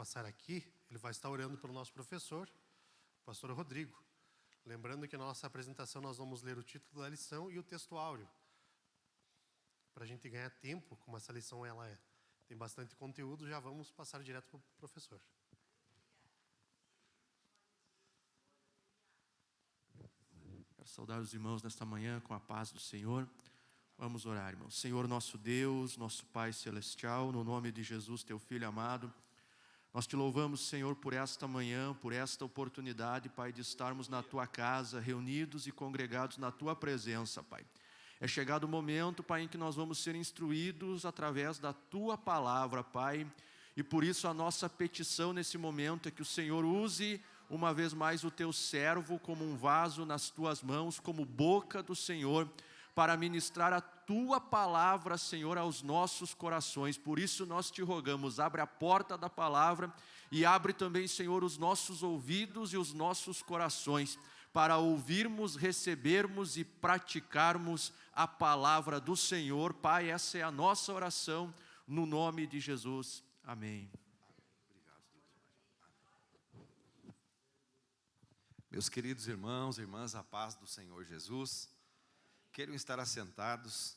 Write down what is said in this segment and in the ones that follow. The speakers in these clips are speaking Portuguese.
passar aqui, ele vai estar orando pelo nosso professor, o pastor Rodrigo. Lembrando que na nossa apresentação nós vamos ler o título da lição e o texto áureo, para a gente ganhar tempo, como essa lição tem bastante conteúdo, já vamos passar direto para o professor. Quero saudar os irmãos nesta manhã com a paz do Senhor. Vamos orar, irmãos. Senhor nosso Deus, nosso Pai Celestial, no nome de Jesus, Teu Filho amado, nós Te louvamos, Senhor, por esta manhã, por esta oportunidade, Pai, de estarmos na Tua casa, reunidos e congregados na Tua presença, Pai. É chegado o momento, Pai, em que nós vamos ser instruídos através da Tua palavra, Pai, e por isso a nossa petição nesse momento é que o Senhor use uma vez mais o Teu servo como um vaso nas Tuas mãos, como boca do Senhor, para ministrar a Tua palavra, Senhor, aos nossos corações. Por isso nós Te rogamos, abre a porta da palavra e abre também, Senhor, os nossos ouvidos e os nossos corações, para ouvirmos, recebermos e praticarmos a palavra do Senhor. Pai, essa é a nossa oração, no nome de Jesus. Amém. Meus queridos irmãos e irmãs, a paz do Senhor Jesus. Queiram estar assentados,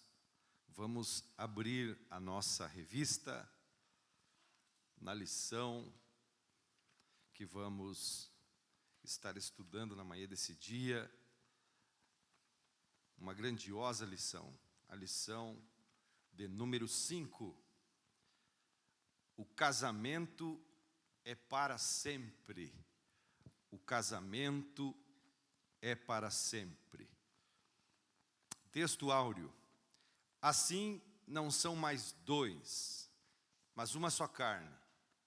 vamos abrir a nossa revista na lição que vamos estar estudando na manhã desse dia. Uma grandiosa lição, a lição de número 5. O casamento é para sempre. O casamento é para sempre. Texto áureo. Assim não são mais dois, mas uma só carne.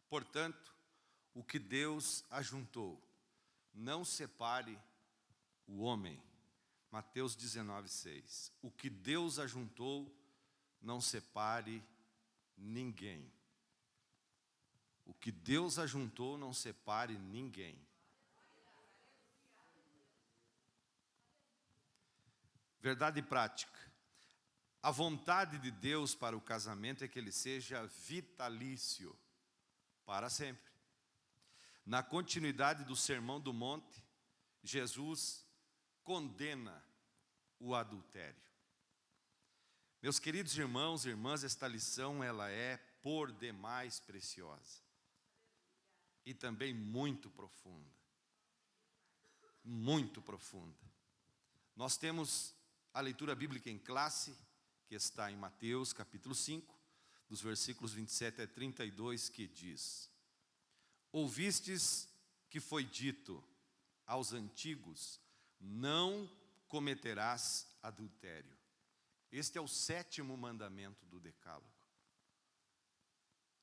Portanto, o que Deus ajuntou, não separe o homem. Mateus 19:6. O que Deus ajuntou, não separe ninguém. O que Deus ajuntou, não separe ninguém. Verdade prática. A vontade de Deus para o casamento é que ele seja vitalício, para sempre. Na continuidade do Sermão do Monte, Jesus condena o adultério. Meus queridos irmãos e irmãs, esta lição ela é por demais preciosa e também muito profunda. Muito profunda. Nós temos a leitura bíblica em classe, que está em Mateus capítulo 5, dos versículos 27 a 32, que diz: Ouvistes que foi dito aos antigos, não cometerás adultério. Este é o 7º mandamento do Decálogo.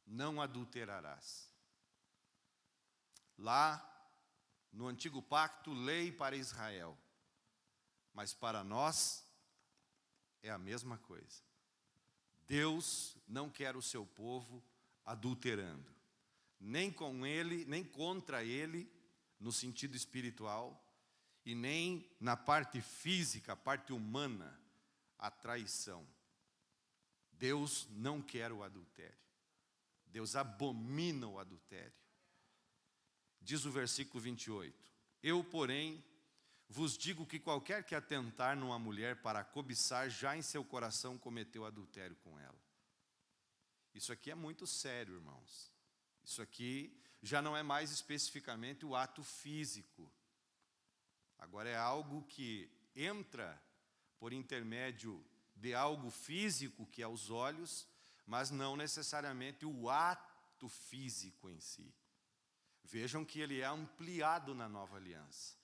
Não adulterarás. Lá, no antigo pacto, lei para Israel. Mas para nós é a mesma coisa. Deus não quer o seu povo adulterando, nem com ele, nem contra ele, no sentido espiritual, e nem na parte física, a parte humana, a traição. Deus não quer o adultério. Deus abomina o adultério. Diz o versículo 28. Eu, porém, vos digo que qualquer que atentar numa mulher para cobiçar, já em seu coração cometeu adultério com ela. Isso aqui é muito sério, irmãos. Isso aqui já não é mais especificamente o ato físico. Agora é algo que entra por intermédio de algo físico, que é os olhos, mas não necessariamente o ato físico em si. Vejam que ele é ampliado na nova aliança.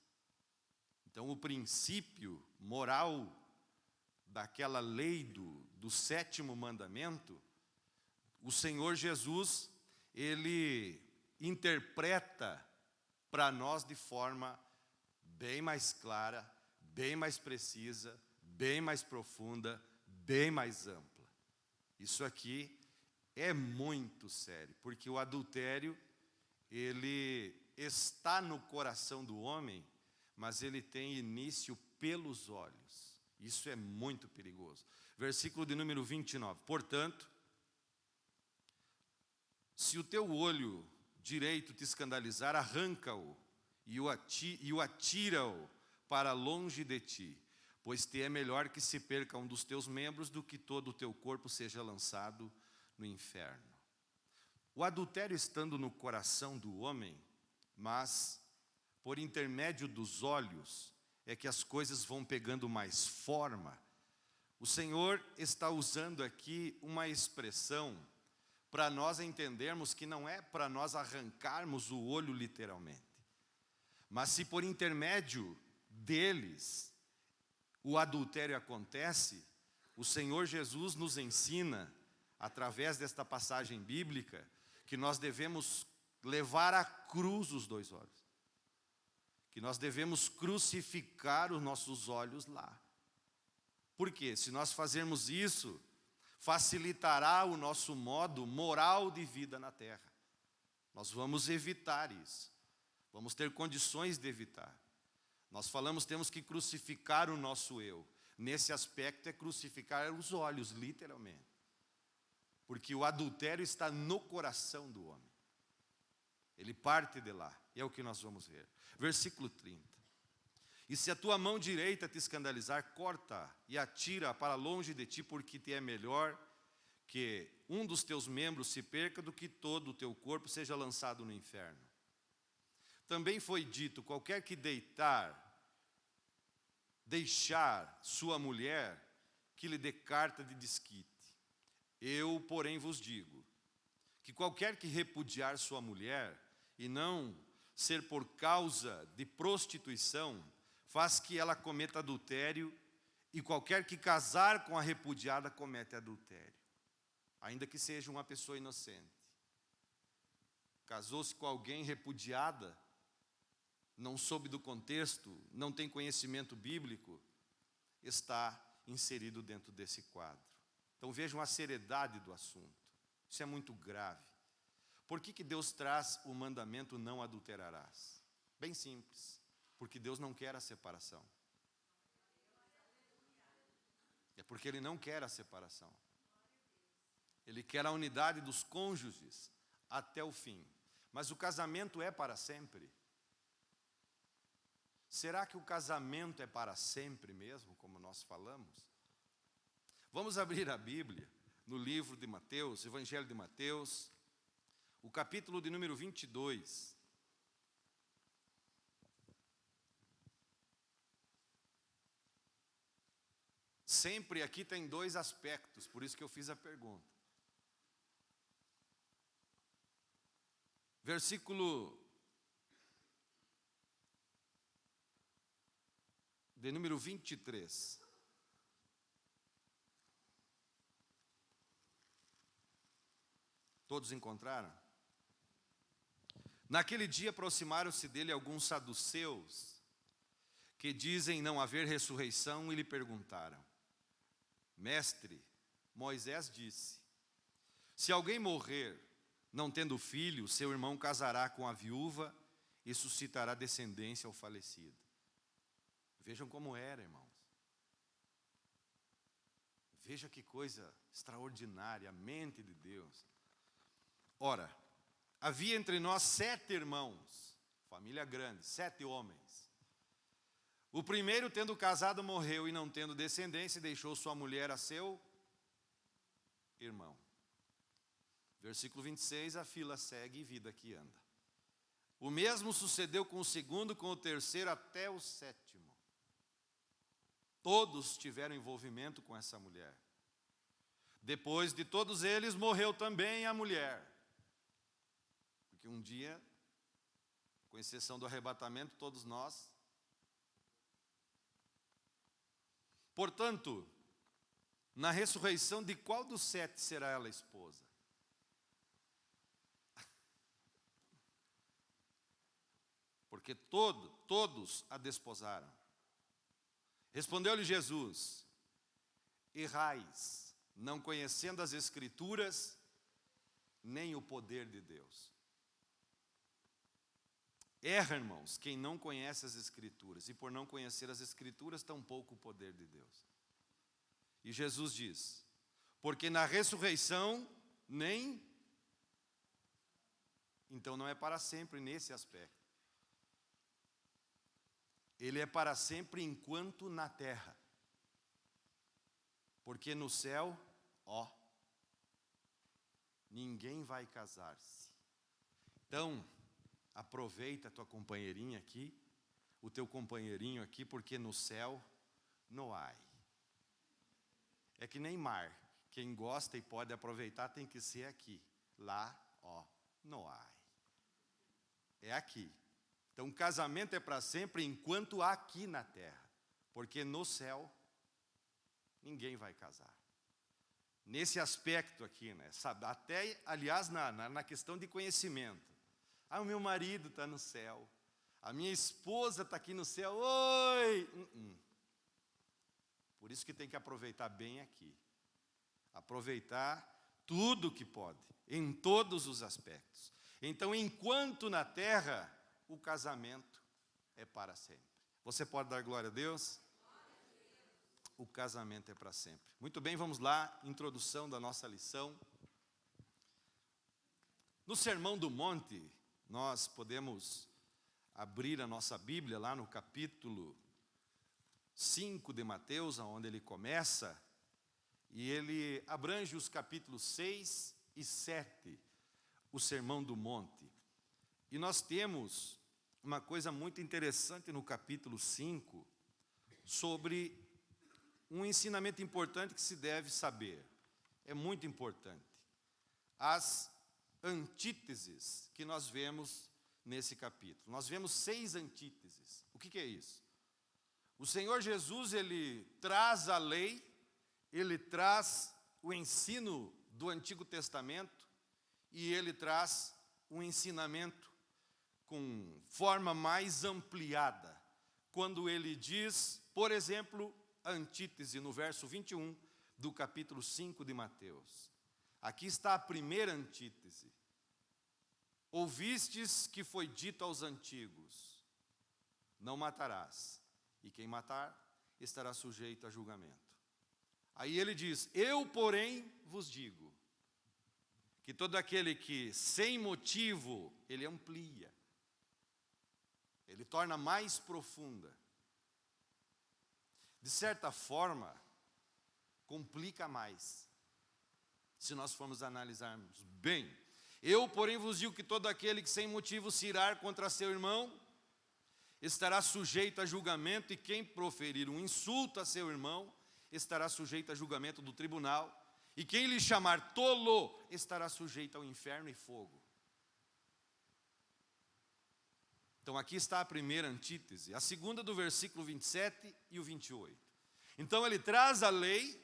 Então, o princípio moral daquela lei do 7º mandamento, o Senhor Jesus, ele interpreta para nós de forma bem mais clara, bem mais precisa, bem mais profunda, bem mais ampla. Isso aqui é muito sério, porque o adultério, ele está no coração do homem, mas ele tem início pelos olhos. Isso é muito perigoso. Versículo de número 29. Portanto, se o teu olho direito te escandalizar, arranca-o e o atira-o para longe de ti, pois te é melhor que se perca um dos teus membros do que todo o teu corpo seja lançado no inferno. O adultério estando no coração do homem, mas por intermédio dos olhos é que as coisas vão pegando mais forma. O Senhor está usando aqui uma expressão para nós entendermos que não é para nós arrancarmos o olho literalmente. Mas se por intermédio deles o adultério acontece, o Senhor Jesus nos ensina, através desta passagem bíblica, que nós devemos levar à cruz os dois olhos. Que nós devemos crucificar os nossos olhos lá. Por quê? Se nós fazermos isso, facilitará o nosso modo moral de vida na terra. Nós vamos evitar isso. Vamos ter condições de evitar. Nós falamos, temos que crucificar o nosso eu. Nesse aspecto é crucificar os olhos, literalmente. Porque o adultério está no coração do homem. Ele parte de lá. E é o que nós vamos ver. Versículo 30. E se a tua mão direita te escandalizar, corta e atira para longe de ti, porque te é melhor que um dos teus membros se perca do que todo o teu corpo seja lançado no inferno. Também foi dito, qualquer que deixar sua mulher, que lhe dê carta de desquite. Eu, porém, vos digo, que qualquer que repudiar sua mulher, e não ser por causa de prostituição, faz que ela cometa adultério, e qualquer que casar com a repudiada comete adultério, ainda que seja uma pessoa inocente. Casou-se com alguém repudiada, não soube do contexto, não tem conhecimento bíblico, está inserido dentro desse quadro. Então vejam a seriedade do assunto. Isso é muito grave. Por que Deus traz o mandamento não adulterarás? Bem simples, porque Deus não quer a separação. É porque Ele não quer a separação. Ele quer a unidade dos cônjuges até o fim. Mas o casamento é para sempre. Será que o casamento é para sempre mesmo, como nós falamos? Vamos abrir a Bíblia no livro de Mateus, Evangelho de Mateus, o capítulo de número 22. Sempre aqui tem dois aspectos, por isso que eu fiz a pergunta. Versículo de número 23. Todos encontraram? Naquele dia aproximaram-se dele alguns saduceus, que dizem não haver ressurreição, e lhe perguntaram: Mestre, Moisés disse, se alguém morrer não tendo filho, seu irmão casará com a viúva e suscitará descendência ao falecido. Vejam como era, irmãos. Veja que coisa extraordinária, a mente de Deus. Ora, havia entre nós 7 irmãos, família grande, 7 homens. O primeiro, tendo casado, morreu e não tendo descendência, deixou sua mulher a seu irmão. Versículo 26, a fila segue e vida que anda. O mesmo sucedeu com o segundo, com o terceiro, até o 7º. Todos tiveram envolvimento com essa mulher. Depois de todos eles, morreu também a mulher. Porque um dia, com exceção do arrebatamento, todos nós. Portanto, na ressurreição, de qual dos 7 será ela esposa? Porque todos a desposaram. Respondeu-lhe Jesus: errais, não conhecendo as Escrituras, nem o poder de Deus. Erra, irmãos, quem não conhece as Escrituras, e por não conhecer as Escrituras, tampouco o poder de Deus. E Jesus diz: porque na ressurreição, nem Então não é para sempre nesse aspecto. Ele é para sempre enquanto na terra. Porque no céu, ninguém vai casar-se. Então, aproveita a tua companheirinha aqui, o teu companheirinho aqui, porque no céu não há. É que nem mar. Quem gosta e pode aproveitar tem que ser aqui. Lá, não há. É aqui. Então, o casamento é para sempre enquanto aqui na terra. Porque no céu, ninguém vai casar. Nesse aspecto aqui, né? Sabe? Até, aliás, na questão de conhecimento. O meu marido está no céu. A minha esposa está aqui no céu. Oi! Por isso que tem que aproveitar bem aqui. Aproveitar tudo que pode, em todos os aspectos. Então, enquanto na terra, o casamento é para sempre. Você pode dar glória a Deus? O casamento é para sempre. Muito bem, vamos lá, introdução da nossa lição. No Sermão do Monte, nós podemos abrir a nossa Bíblia lá no capítulo 5 de Mateus, onde ele começa, e ele abrange os capítulos 6 e 7, o Sermão do Monte. E nós temos uma coisa muito interessante no capítulo 5, sobre um ensinamento importante que se deve saber. É muito importante. As antíteses que nós vemos nesse capítulo. Nós vemos 6 antíteses. O que é isso? O Senhor Jesus, ele traz a lei, ele traz o ensino do Antigo Testamento e ele traz um ensinamento com forma mais ampliada. Quando ele diz, por exemplo, a antítese no verso 21 do capítulo 5 de Mateus. Aqui está a primeira antítese. Ouvistes que foi dito aos antigos: não matarás, e quem matar estará sujeito a julgamento. Aí ele diz: eu, porém, vos digo, que todo aquele que sem motivo, ele amplia, ele torna mais profunda. De certa forma, complica mais, se nós formos analisarmos bem. Eu, porém, vos digo que todo aquele que sem motivo se irar contra seu irmão, estará sujeito a julgamento, e quem proferir um insulto a seu irmão, estará sujeito a julgamento do tribunal, e quem lhe chamar tolo, estará sujeito ao inferno e fogo. Então aqui está a primeira antítese, a segunda do versículo 27 e o 28. Então ele traz a lei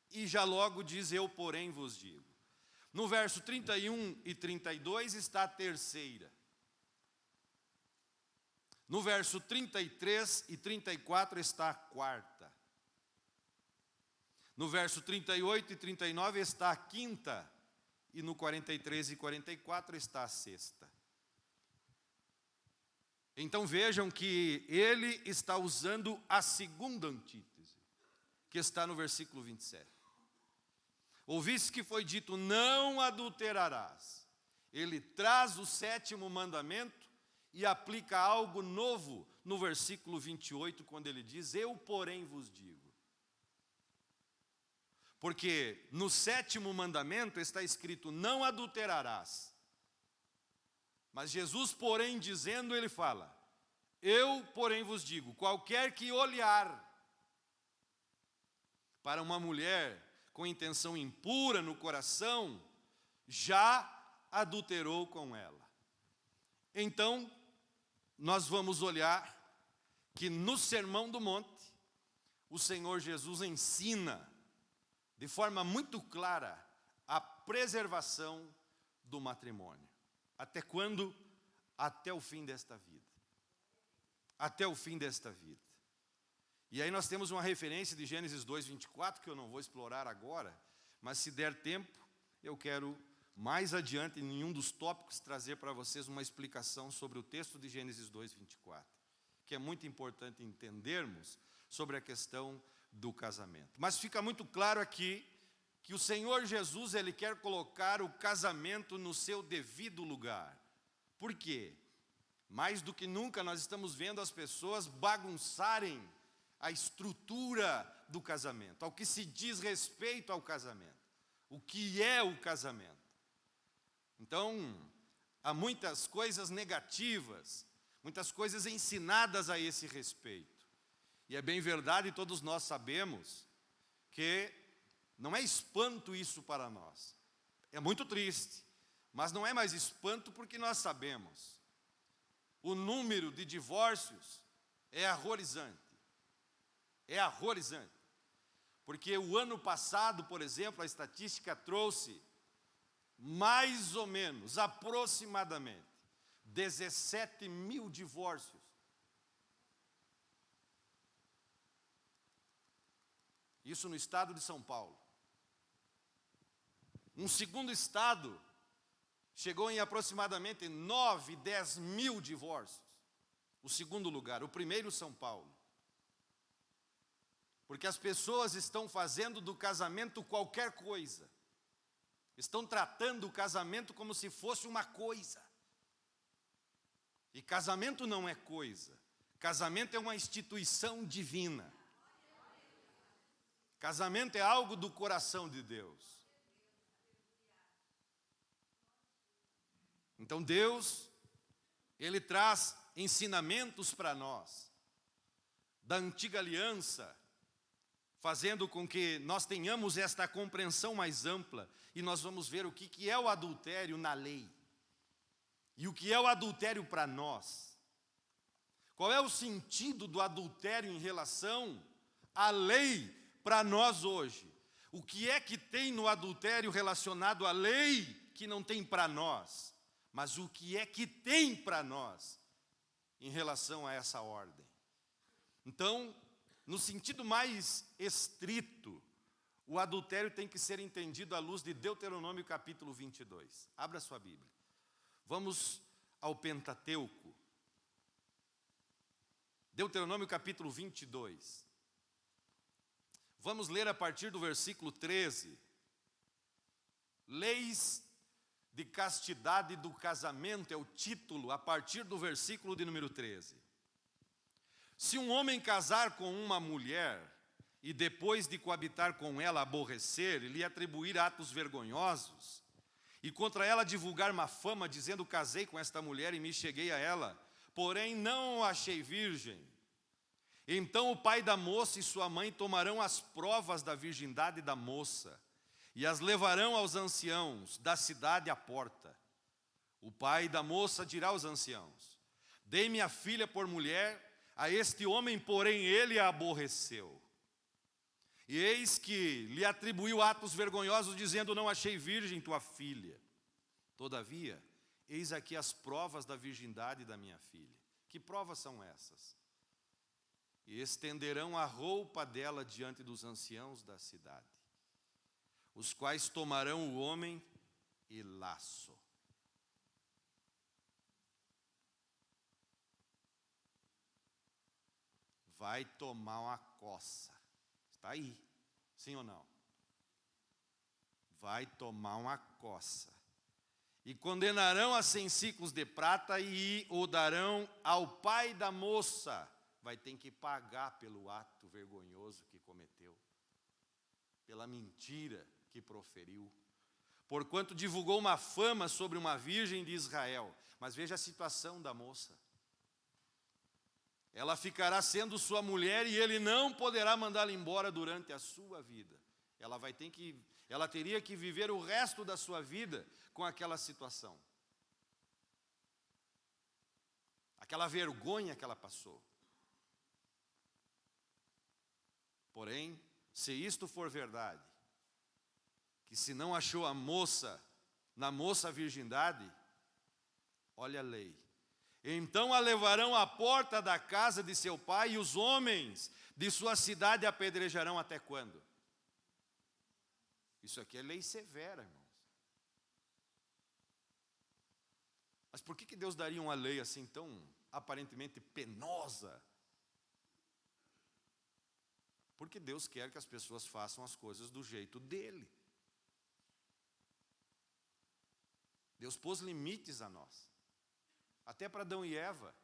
e já logo diz: eu, porém, vos digo. No verso 31 e 32 está a terceira. No verso 33 e 34 está a quarta. No verso 38 e 39 está a quinta. E no 43 e 44 está a sexta. Então vejam que ele está usando a segunda antítese, que está no versículo 27. Ouviste que foi dito: não adulterarás. Ele traz o 7º mandamento e aplica algo novo no versículo 28, quando ele diz: eu, porém, vos digo. Porque no 7º mandamento está escrito: não adulterarás. Mas Jesus, porém, dizendo, ele fala: eu, porém, vos digo, qualquer que olhar para uma mulher com intenção impura no coração, já adulterou com ela. Então, nós vamos olhar que no Sermão do Monte, o Senhor Jesus ensina de forma muito clara a preservação do matrimônio. Até quando? Até o fim desta vida. Até o fim desta vida. E aí nós temos uma referência de Gênesis 2:24, que eu não vou explorar agora, mas se der tempo, eu quero mais adiante, em nenhum dos tópicos, trazer para vocês uma explicação sobre o texto de Gênesis 2:24, que é muito importante entendermos sobre a questão do casamento. Mas fica muito claro aqui que o Senhor Jesus, ele quer colocar o casamento no seu devido lugar. Por quê? Mais do que nunca nós estamos vendo as pessoas bagunçarem a estrutura do casamento, ao que se diz respeito ao casamento, o que é o casamento. Então, há muitas coisas negativas, muitas coisas ensinadas a esse respeito. E é bem verdade, todos nós sabemos, que não é espanto isso para nós. É muito triste, mas não é mais espanto porque nós sabemos. O número de divórcios é aterrorizante. É aterrorizante. Porque o ano passado, por exemplo, a estatística trouxe mais ou menos, aproximadamente, 17 mil divórcios. Isso no estado de São Paulo. Um segundo estado chegou em aproximadamente 9, 10 mil divórcios. O segundo lugar, o primeiro São Paulo. Porque as pessoas estão fazendo do casamento qualquer coisa. Estão tratando o casamento como se fosse uma coisa. E casamento não é coisa. Casamento é uma instituição divina. Casamento é algo do coração de Deus. Então Deus, Ele traz ensinamentos para nós, da antiga aliança, fazendo com que nós tenhamos esta compreensão mais ampla, e nós vamos ver o que é o adultério na lei, e o que é o adultério para nós. Qual é o sentido do adultério em relação à lei para nós hoje? O que é que tem no adultério relacionado à lei que não tem para nós? Mas o que é que tem para nós em relação a essa ordem? Então, no sentido mais estrito, o adultério tem que ser entendido à luz de Deuteronômio capítulo 22. Abra sua Bíblia. Vamos ao Pentateuco. Deuteronômio capítulo 22. Vamos ler a partir do versículo 13. Leis de castidade do casamento é o título, a partir do versículo de número 13. Se um homem casar com uma mulher e depois de coabitar com ela aborrecer e lhe atribuir atos vergonhosos, e contra ela divulgar má fama, dizendo: casei com esta mulher e me cheguei a ela, porém não a achei virgem, então o pai da moça e sua mãe tomarão as provas da virgindade da moça e as levarão aos anciãos da cidade à porta. O pai da moça dirá aos anciãos: dei minha filha por mulher a este homem, porém ele a aborreceu. E eis que lhe atribuiu atos vergonhosos, dizendo: não achei virgem tua filha. Todavia, eis aqui as provas da virgindade da minha filha. Que provas são essas? E estenderão a roupa dela diante dos anciãos da cidade, os quais tomarão o homem e laço. Vai tomar uma coça. Está aí, sim ou não? Vai tomar uma coça. E condenarão a 100 siclos de prata e o darão ao pai da moça. Vai ter que pagar pelo ato vergonhoso que cometeu, pela mentira que proferiu, porquanto divulgou uma fama sobre uma virgem de Israel. Mas veja a situação da moça. Ela ficará sendo sua mulher e ele não poderá mandá-la embora durante a sua vida. Ela teria que viver o resto da sua vida com aquela situação. Aquela vergonha que ela passou. Porém, se isto for verdade, que se não achou a moça, na moça a virgindade, olha a lei. Então a levarão à porta da casa de seu pai, e os homens de sua cidade apedrejarão até quando? Isso aqui é lei severa, irmãos. Mas por que Deus daria uma lei assim tão aparentemente penosa? Porque Deus quer que as pessoas façam as coisas do jeito dele. Deus pôs limites a nós. Até para Adão e Eva,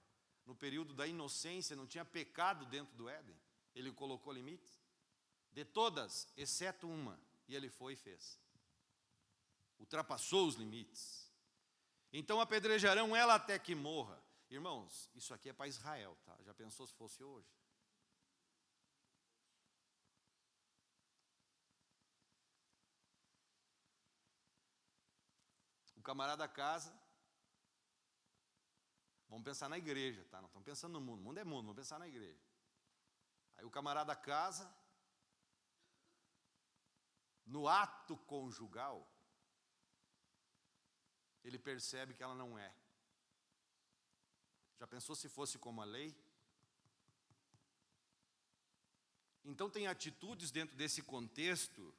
no período da inocência, não tinha pecado dentro do Éden. Ele colocou limites. De todas, exceto uma. E ele foi e fez. Ultrapassou os limites. Então apedrejarão ela até que morra. Irmãos, isso aqui é para Israel, tá? Já pensou se fosse hoje? O camarada casa. Vamos pensar na igreja, tá? Não estamos pensando no mundo. O mundo é mundo, vamos pensar na igreja. Aí o camarada casa. No ato conjugal, ele percebe que ela não é. Já pensou se fosse como a lei? Então tem atitudes dentro desse contexto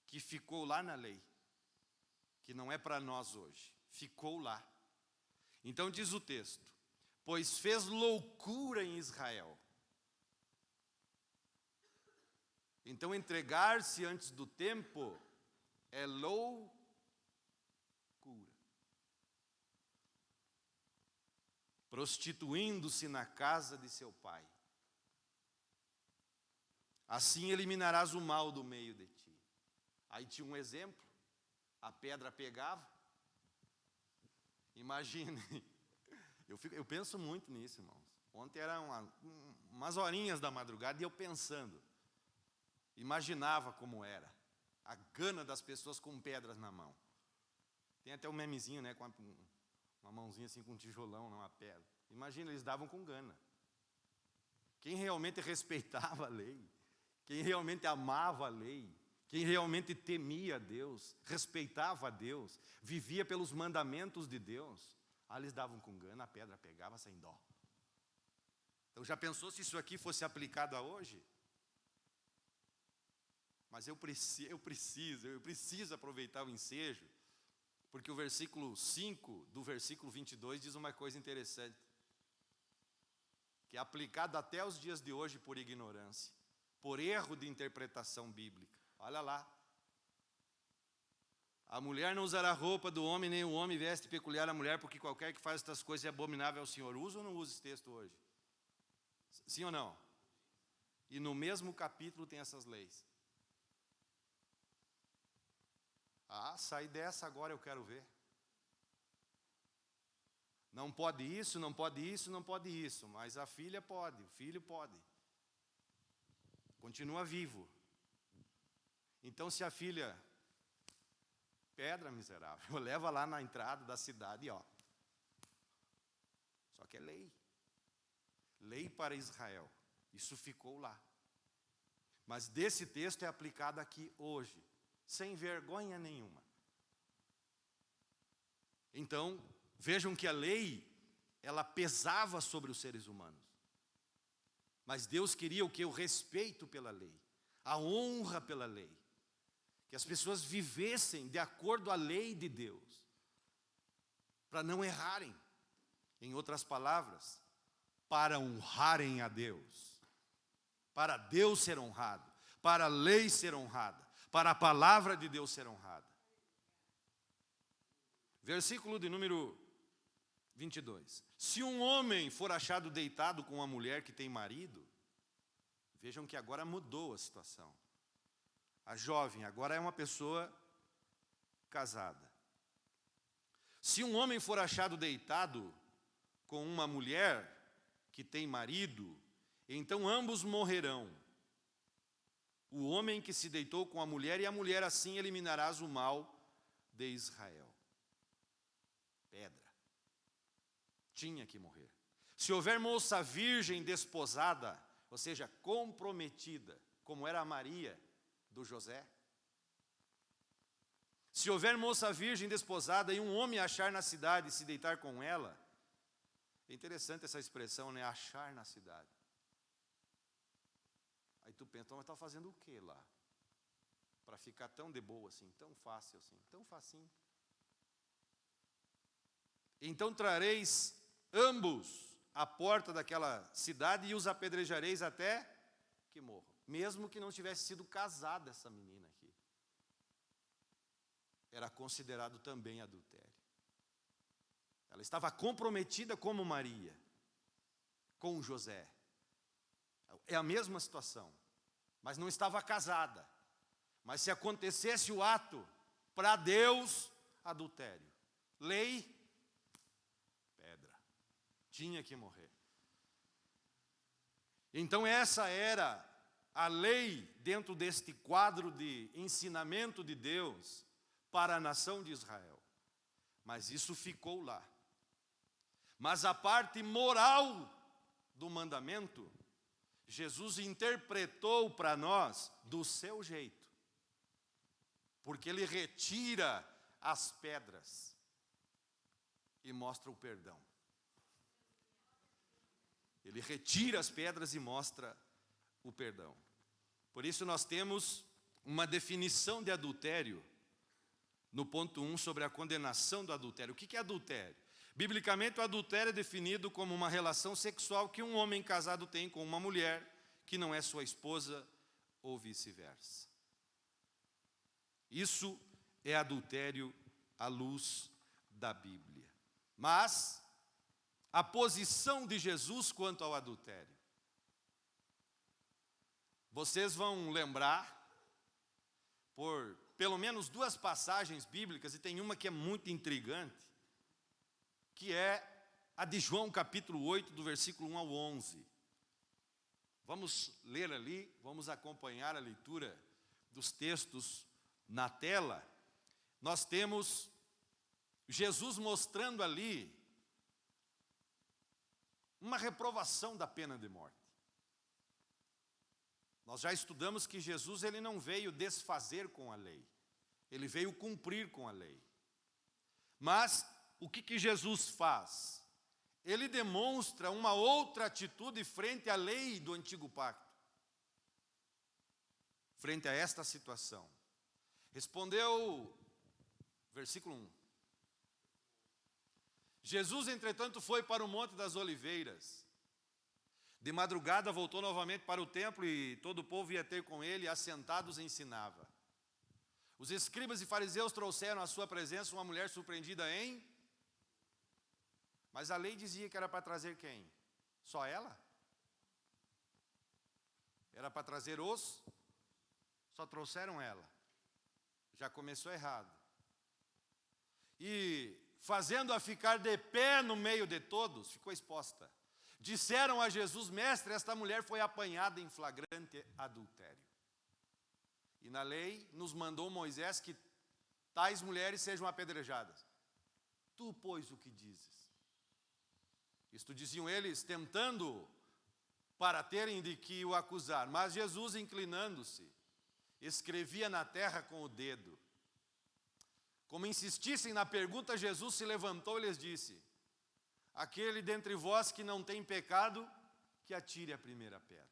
que ficou lá na lei, que não é para nós hoje, ficou lá. Então diz o texto, pois fez loucura em Israel. Então entregar-se antes do tempo é loucura. Prostituindo-se na casa de seu pai. Assim eliminarás o mal do meio de ti. Aí tinha um exemplo, a pedra pegava. Imagine, eu penso muito nisso, irmãos. Ontem era umas horinhas da madrugada e eu pensando. Imaginava como era, a gana das pessoas com pedras na mão. Tem até um memezinho, né, com uma mãozinha assim com um tijolão numa pedra. Imagina, eles davam com gana. Quem realmente respeitava a lei, quem realmente amava a lei, quem realmente temia a Deus, respeitava a Deus, vivia pelos mandamentos de Deus, eles davam com gana, a pedra pegava sem dó. Então já pensou se isso aqui fosse aplicado a hoje? Mas eu preciso aproveitar o ensejo, porque o versículo 5 do versículo 22 diz uma coisa interessante, que é aplicado até os dias de hoje por ignorância, por erro de interpretação bíblica. Olha lá. A mulher não usará roupa do homem, nem o homem veste peculiar à mulher, porque qualquer que faz estas coisas é abominável ao Senhor. Usa ou não usa esse texto hoje? Sim ou não? E no mesmo capítulo tem essas leis. Sai dessa agora, eu quero ver. Não pode isso, não pode isso, não pode isso. Mas a filha pode, o filho pode. Continua vivo. Então se a filha, pedra miserável, leva lá na entrada da cidade, ó. Só que é lei. Lei para Israel. Isso ficou lá. Mas desse texto é aplicado aqui hoje. Sem vergonha nenhuma. Então, vejam que a lei, ela pesava sobre os seres humanos. Mas Deus queria o quê? O respeito pela lei, a honra pela lei. Que as pessoas vivessem de acordo à lei de Deus, para não errarem. Em outras palavras, para honrarem a Deus, para Deus ser honrado, para a lei ser honrada, para a palavra de Deus ser honrada. Versículo de número 22. Se um homem for achado deitado com uma mulher que tem marido, vejam que agora mudou a situação. A jovem agora é uma pessoa casada. Se um homem for achado deitado com uma mulher que tem marido, então ambos morrerão. O homem que se deitou com a mulher, e a mulher, assim eliminarás o mal de Israel. Pedra. Tinha que morrer. Se houver moça virgem desposada, ou seja, comprometida, como era a Maria do José. Se houver moça virgem desposada e um homem achar na cidade e se deitar com ela, é interessante essa expressão, né? Achar na cidade. Aí tu pensa, mas está fazendo o que lá? Para ficar tão de boa assim, tão fácil assim, tão facinho. Então trareis ambos à porta daquela cidade e os apedrejareis até que morram. Mesmo que não tivesse sido casada essa menina aqui. Era considerado também adultério. Ela estava comprometida como Maria, com José. É a mesma situação, mas não estava casada. Mas se acontecesse o ato, para Deus, adultério. Lei, pedra. Tinha que morrer. Então essa era a lei dentro deste quadro de ensinamento de Deus para a nação de Israel. Mas isso ficou lá. Mas a parte moral do mandamento, Jesus interpretou para nós do seu jeito. Porque ele retira as pedras e mostra o perdão. Ele retira as pedras e mostra o perdão. Por isso nós temos uma definição de adultério no ponto 1 sobre a condenação do adultério. O que é adultério? Biblicamente, o adultério é definido como uma relação sexual que um homem casado tem com uma mulher que não é sua esposa ou vice-versa. Isso é adultério à luz da Bíblia. Mas a posição de Jesus quanto ao adultério. Vocês vão lembrar, por pelo menos 2 passagens bíblicas, e tem uma que é muito intrigante, que é a de João capítulo 8, do versículo 1 ao 11. Vamos ler ali, vamos acompanhar a leitura dos textos na tela. Nós temos Jesus mostrando ali uma reprovação da pena de morte. Nós já estudamos que Jesus ele não veio desfazer com a lei. Ele veio cumprir com a lei. Mas o que Jesus faz? Ele demonstra uma outra atitude frente à lei do antigo pacto. Frente a esta situação. Respondeu, versículo 1. Jesus, entretanto, foi para o Monte das Oliveiras. De madrugada voltou novamente para o templo e todo o povo ia ter com ele, assentados ensinava. Os escribas e fariseus trouxeram à sua presença uma mulher surpreendida em... Mas a lei dizia que era para trazer quem? Só ela? Era para trazer os... Só trouxeram ela. Já começou errado. E fazendo-a ficar de pé no meio de todos, ficou exposta. Disseram a Jesus: mestre, esta mulher foi apanhada em flagrante adultério. E na lei nos mandou Moisés que tais mulheres sejam apedrejadas. Tu, pois, o que dizes? Isto diziam eles, tentando para terem de que o acusar. Mas Jesus, inclinando-se, escrevia na terra com o dedo. Como insistissem na pergunta, Jesus se levantou e lhes disse: aquele dentre vós que não tem pecado, que atire a primeira pedra.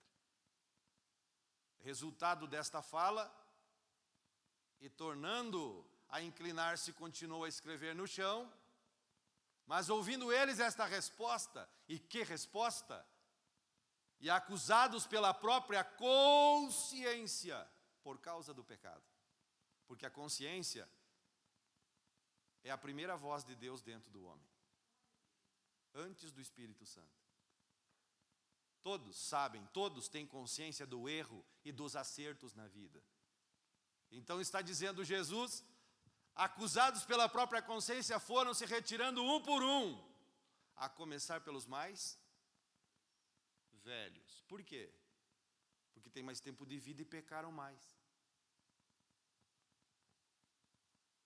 Resultado desta fala, e tornando a inclinar-se, continuou a escrever no chão. Mas ouvindo eles esta resposta, e que resposta? E acusados pela própria consciência, por causa do pecado. Porque a consciência é a primeira voz de Deus dentro do homem. Antes do Espírito Santo. Todos sabem, todos têm consciência do erro e dos acertos na vida. Então está dizendo Jesus, acusados pela própria consciência foram se retirando um por um, a começar pelos mais velhos. Por quê? Porque tem mais tempo de vida e pecaram mais.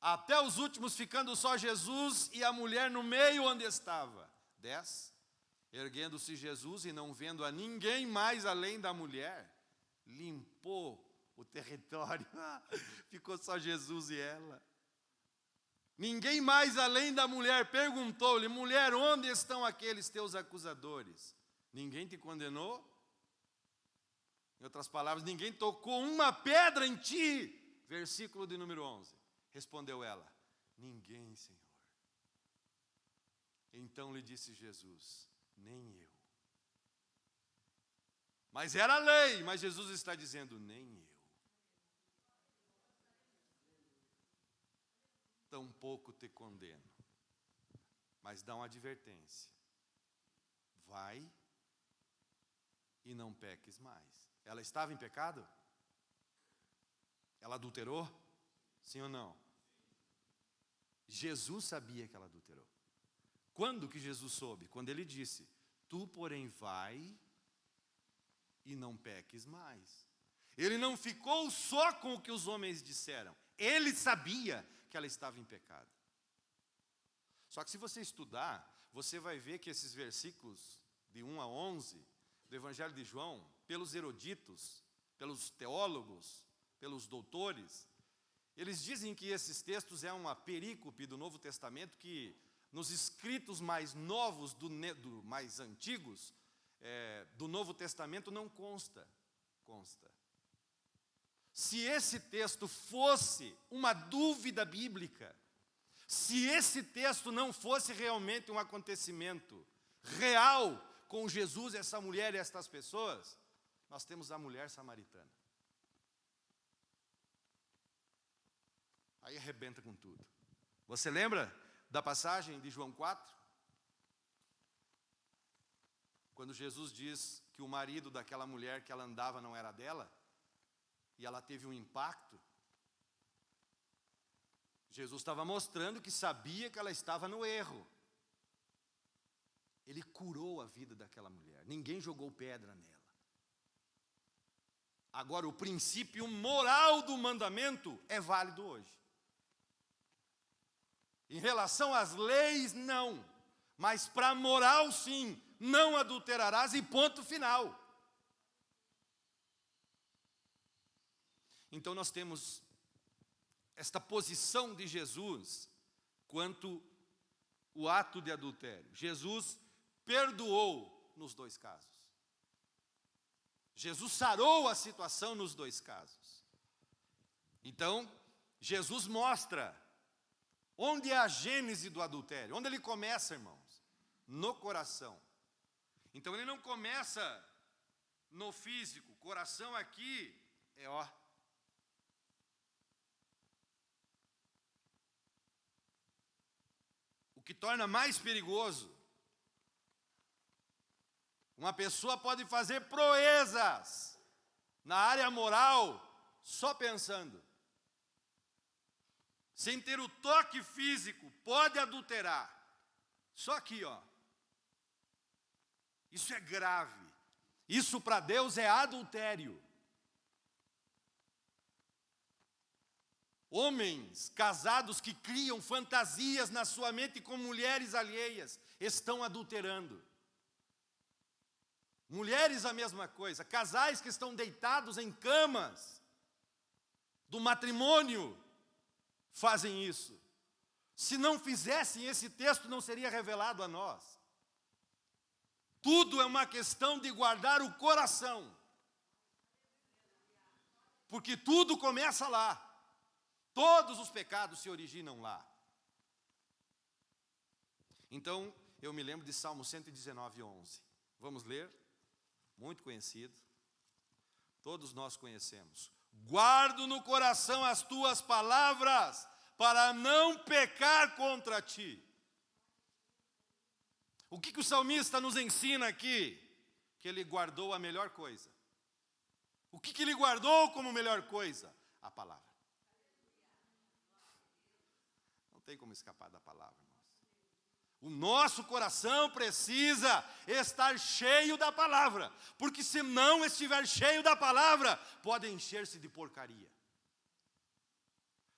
Até os últimos ficando só Jesus e a mulher no meio onde estava. 10. Erguendo-se Jesus e não vendo a ninguém mais além da mulher, limpou o território. Ficou só Jesus e ela. Ninguém mais além da mulher. Perguntou-lhe: mulher, onde estão aqueles teus acusadores? Ninguém te condenou? Em outras palavras, ninguém tocou uma pedra em ti. Versículo de número 11. Respondeu ela: ninguém, Senhor. Então lhe disse Jesus: nem eu. Mas era a lei, mas Jesus está dizendo: nem eu. Tampouco te condeno. mas dá uma advertência. Vai e não peques mais. Ela estava em pecado? Ela adulterou? Sim ou não? Jesus sabia que ela adulterou. Quando que Jesus soube? Quando ele disse: tu, porém, vai e não peques mais. Ele não ficou só com o que os homens disseram. Ele sabia que ela estava em pecado. Só que se você estudar, você vai ver que esses versículos de 1 a 11 do Evangelho de João, pelos eruditos, pelos teólogos, pelos doutores, eles dizem que esses textos é uma perícope do Novo Testamento que nos escritos mais novos, mais antigos, do Novo Testamento não consta. Se esse texto fosse uma dúvida bíblica, se esse texto não fosse realmente um acontecimento real com Jesus, essa mulher e estas pessoas, nós temos a mulher samaritana. Aí arrebenta com tudo. Você lembra da passagem de João 4? Quando Jesus diz que o marido daquela mulher que ela andava não era dela, e ela teve um impacto. Jesus estava mostrando que sabia que ela estava no erro. Ele curou a vida daquela mulher. Ninguém jogou pedra nela. Agora, o princípio moral do mandamento é válido hoje. Em relação às leis, não. Mas para a moral, sim. Não adulterarás e ponto final. Então nós temos esta posição de Jesus quanto o ato de adultério. Jesus perdoou nos dois casos. Jesus sarou a situação nos dois casos. Então, Jesus mostra onde é a gênese do adultério. Onde ele começa, irmãos? No coração. Então ele não começa no físico. O coração aqui é O que torna mais perigoso, uma pessoa pode fazer proezas na área moral só pensando. Sem ter o toque físico, pode adulterar. Só aqui, Isso é grave. Isso para Deus é adultério. Homens casados que criam fantasias na sua mente com mulheres alheias estão adulterando. Mulheres a mesma coisa, casais que estão deitados em camas do matrimônio fazem isso. Se não fizessem, esse texto não seria revelado a nós. Tudo é uma questão de guardar o coração. Porque tudo começa lá. Todos os pecados se originam lá. Então, eu me lembro de Salmo 119, 11. Vamos ler? Muito conhecido. Todos nós conhecemos. Guardo no coração as tuas palavras, para não pecar contra ti. O que o salmista nos ensina aqui? Que ele guardou a melhor coisa. O que ele guardou como melhor coisa? A palavra. Não tem como escapar da palavra, irmãos. O nosso coração precisa estar cheio da palavra, porque se não estiver cheio da palavra, pode encher-se de porcaria.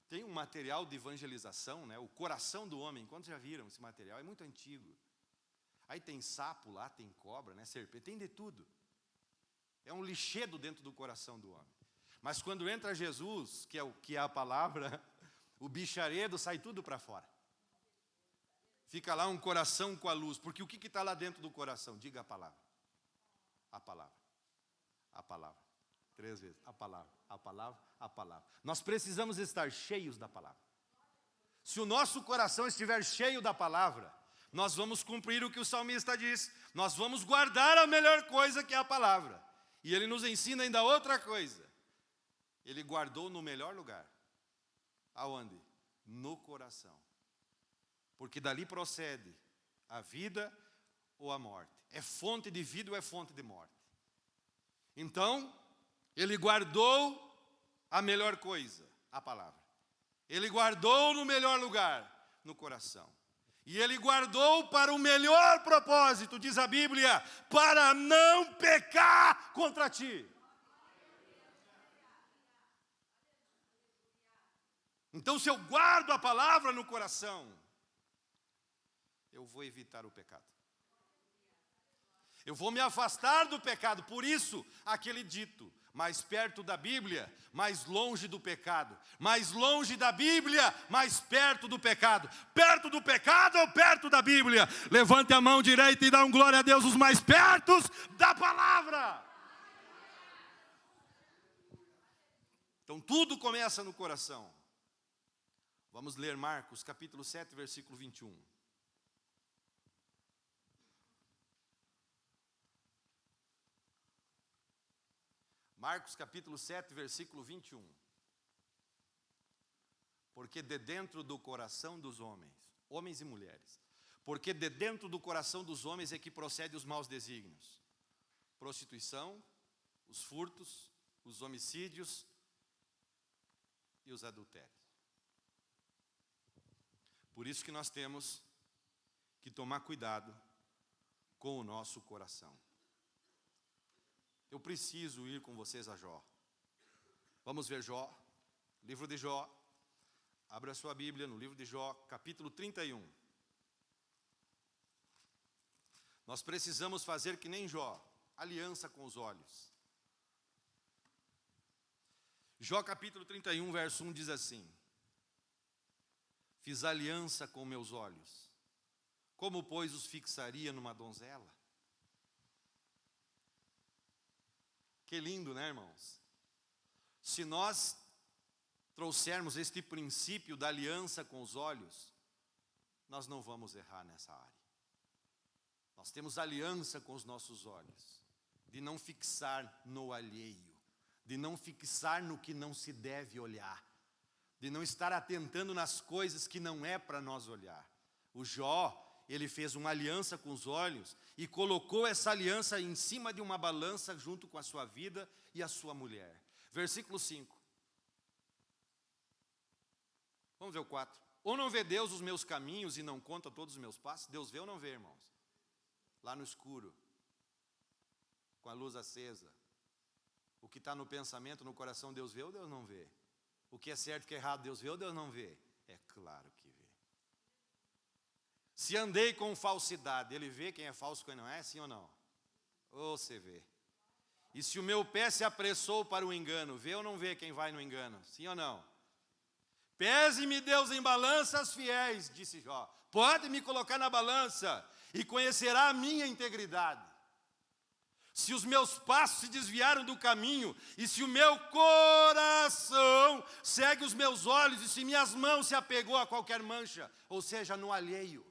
Tem um material de evangelização, O coração do homem. Quantos já viram esse material? É muito antigo. Aí tem sapo lá, tem cobra, serpente, tem de tudo. É um lixedo dentro do coração do homem. Mas quando entra Jesus, que é a palavra, o bicharedo sai tudo para fora. Fica lá um coração com a luz. Porque o que está lá dentro do coração? Diga a palavra. A palavra. A palavra. 3 vezes. A palavra. A palavra. A palavra. Nós precisamos estar cheios da palavra. Se o nosso coração estiver cheio da palavra, nós vamos cumprir o que o salmista diz. Nós vamos guardar a melhor coisa, que é a palavra. E ele nos ensina ainda outra coisa. Ele guardou no melhor lugar. Aonde? No coração. Porque dali procede a vida ou a morte. É fonte de vida ou é fonte de morte. Então, ele guardou a melhor coisa, a palavra. Ele guardou no melhor lugar, no coração. E ele guardou para o melhor propósito, diz a Bíblia, para não pecar contra ti. Então, se eu guardo a palavra no coração, eu vou evitar o pecado. Eu vou me afastar do pecado. Por isso, aquele dito, mais perto da Bíblia, mais longe do pecado. Mais longe da Bíblia, mais perto do pecado. Perto do pecado ou perto da Bíblia? Levante a mão direita e dá um glória a Deus, os mais pertos da palavra. Então tudo começa no coração. Vamos ler Marcos capítulo 7, versículo 21. Marcos capítulo 7, versículo 21. Porque de dentro do coração dos homens, homens e mulheres, porque de dentro do coração dos homens é que procede os maus desígnios. Prostituição, os furtos, os homicídios e os adultérios. Por isso que nós temos que tomar cuidado com o nosso coração. Eu preciso ir com vocês a Jó. Vamos ver Jó, livro de Jó. Abra a sua Bíblia no livro de Jó, capítulo 31. Nós precisamos fazer que nem Jó, aliança com os olhos. Jó capítulo 31, verso 1 diz assim: fiz aliança com meus olhos, como pois os fixaria numa donzela? Que lindo, né, irmãos? Se nós trouxermos este princípio da aliança com os olhos, nós não vamos errar nessa área. Nós temos aliança com os nossos olhos, de não fixar no alheio, de não fixar no que não se deve olhar, de não estar atentando nas coisas que não é para nós olhar. O Jó, ele fez uma aliança com os olhos e colocou essa aliança em cima de uma balança junto com a sua vida e a sua mulher. Versículo 5. Vamos ver o 4. Ou não vê Deus os meus caminhos e não conta todos os meus passos? Deus vê ou não vê, irmãos? Lá no escuro, com a luz acesa. O que está no pensamento, no coração, Deus vê ou Deus não vê? O que é certo e o que é errado, Deus vê ou Deus não vê? É claro que vê. Se andei com falsidade, Ele vê quem é falso e quem não é, sim ou não? Ou você vê. E se o meu pé se apressou para o engano, vê ou não vê quem vai no engano? Sim ou não? Pese-me Deus em balanças fiéis, disse Jó. Pode me colocar na balança e conhecerá a minha integridade. Se os meus passos se desviaram do caminho, e se o meu coração segue os meus olhos, e se minhas mãos se apegou a qualquer mancha, ou seja, no alheio.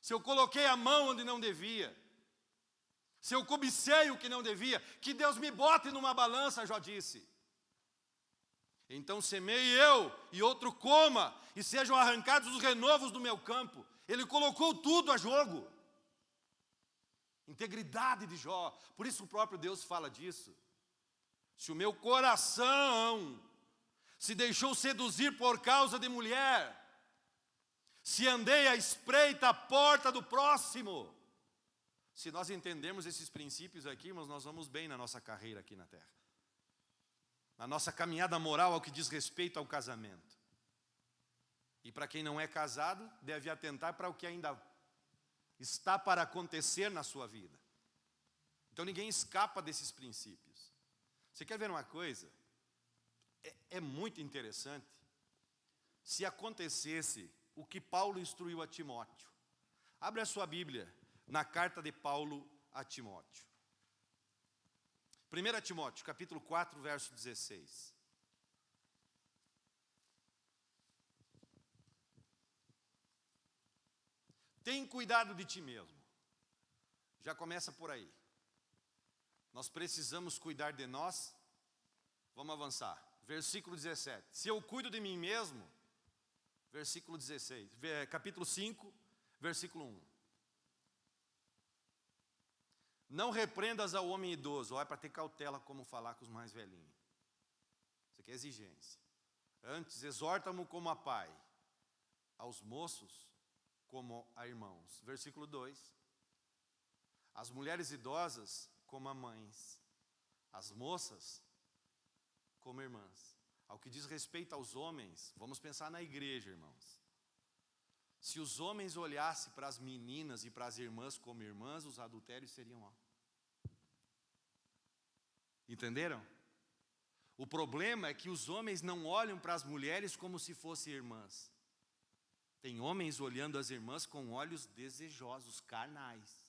Se eu coloquei a mão onde não devia, se eu cobicei o que não devia, que Deus me bote numa balança, Jó disse. Então semeie eu e outro coma, e sejam arrancados os renovos do meu campo. Ele colocou tudo a jogo. Integridade de Jó. Por isso o próprio Deus fala disso. Se o meu coração se deixou seduzir por causa de mulher, se andei à espreita a porta do próximo. Se nós entendermos esses princípios aqui, irmãos, nós vamos bem na nossa carreira aqui na terra. Na nossa caminhada moral ao que diz respeito ao casamento. E para quem não é casado, deve atentar para o que ainda está para acontecer na sua vida. Então ninguém escapa desses princípios. Você quer ver uma coisa? É muito interessante se acontecesse o que Paulo instruiu a Timóteo. Abre a sua Bíblia na carta de Paulo a Timóteo. 1 Timóteo, capítulo 4, verso 16. Tem cuidado de ti mesmo. Já começa por aí. Nós precisamos cuidar de nós. Vamos avançar. Versículo 17. Se eu cuido de mim mesmo, versículo 16. Capítulo 5, Versículo 1. Não repreendas ao homem idoso. Olha, para ter cautela como falar com os mais velhinhos. Isso aqui é exigência. Antes, exorta-mo como a pai, aos moços como a irmãos. Versículo 2. As mulheres idosas como a mães, as moças como irmãs. Ao que diz respeito aos homens, vamos pensar na igreja, irmãos. Se os homens olhassem para as meninas e para as irmãs como irmãs, os adultérios seriam... Entenderam? O problema é que os homens não olham para as mulheres como se fossem irmãs. Tem homens olhando as irmãs com olhos desejosos, carnais.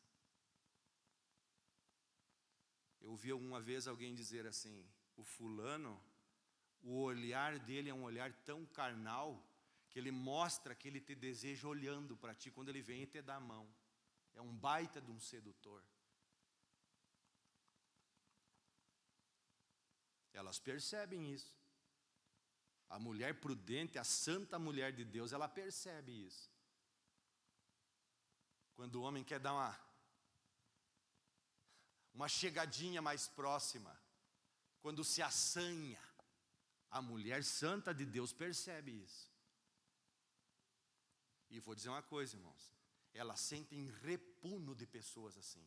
Eu ouvi alguma vez alguém dizer assim: o fulano, o olhar dele é um olhar tão carnal que ele mostra que ele te deseja olhando para ti quando ele vem e te dá a mão. É um baita de um sedutor. Elas percebem isso. A mulher prudente, a santa mulher de Deus, ela percebe isso. Quando o homem quer dar uma chegadinha mais próxima, quando se assanha, a mulher santa de Deus percebe isso. E vou dizer uma coisa, irmãos, elas sentem repugno de pessoas assim.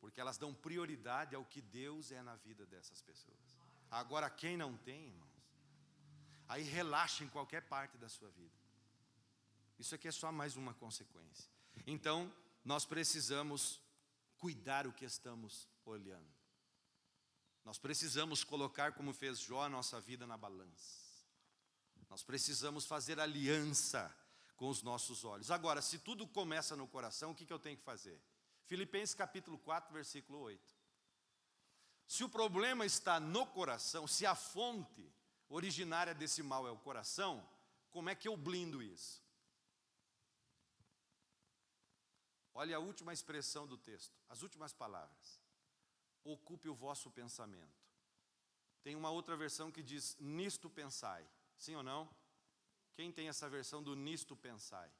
Porque elas dão prioridade ao que Deus é na vida dessas pessoas. Agora, quem não tem, irmãos, aí relaxa em qualquer parte da sua vida. Isso aqui é só mais uma consequência. Então, nós precisamos cuidar o que estamos olhando. Nós precisamos colocar, como fez Jó, a nossa vida na balança. Nós precisamos fazer aliança com os nossos olhos. Agora, se tudo começa no coração, o que eu tenho que fazer? Filipenses capítulo 4, versículo 8. Se o problema está no coração, se a fonte originária desse mal é o coração, como é que eu blindo isso? Olha a última expressão do texto, as últimas palavras. Ocupe o vosso pensamento. Tem uma outra versão que diz, nisto pensai. Sim ou não? Quem tem essa versão do nisto pensai?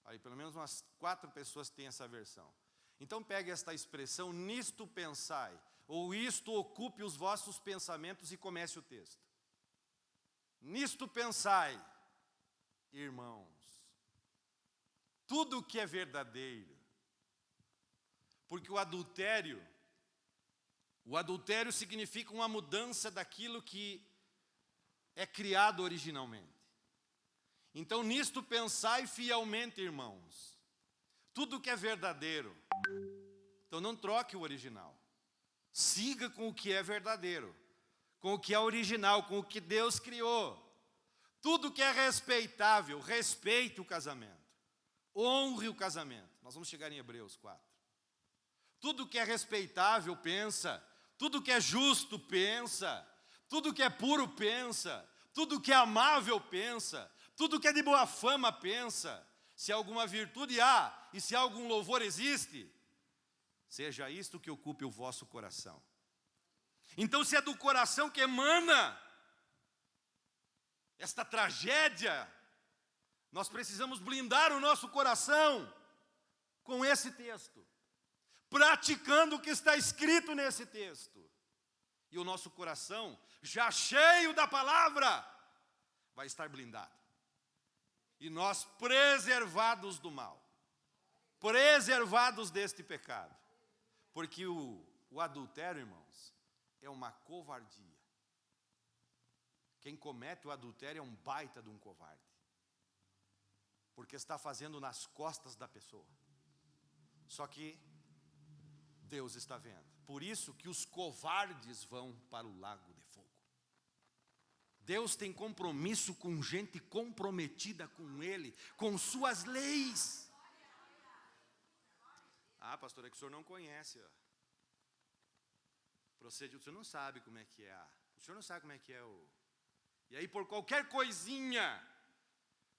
Aí, pelo menos umas 4 pessoas têm essa versão. Então pegue esta expressão, nisto pensai, ou isto ocupe os vossos pensamentos e comece o texto. Nisto pensai, irmãos, tudo que é verdadeiro, porque o adultério significa uma mudança daquilo que é criado originalmente. Então, nisto pensai fielmente, irmãos. Tudo que é verdadeiro. Então, não troque o original. Siga com o que é verdadeiro. Com o que é original, com o que Deus criou. Tudo que é respeitável, respeite o casamento. Honre o casamento. Nós vamos chegar em Hebreus 4. Tudo que é respeitável, pensa. Tudo que é justo, pensa. Tudo que é puro, pensa. Tudo que é amável, pensa. Tudo que é de boa fama, pensa. Se alguma virtude há, e se algum louvor existe, seja isto que ocupe o vosso coração. Então, se é do coração que emana esta tragédia, nós precisamos blindar o nosso coração com esse texto, praticando o que está escrito nesse texto. E o nosso coração, já cheio da palavra, vai estar blindado. E nós preservados do mal, preservados deste pecado. Porque o adultério, irmãos, é uma covardia. Quem comete o adultério é um baita de um covarde. Porque está fazendo nas costas da pessoa. Só que Deus está vendo. Por isso que os covardes vão para o lago de fogo. Deus tem compromisso com gente comprometida com Ele, com suas leis. Ah, pastor, é que o senhor não conhece. Procede, o senhor não sabe como é que é. O senhor não sabe como é que é o... E aí, por qualquer coisinha,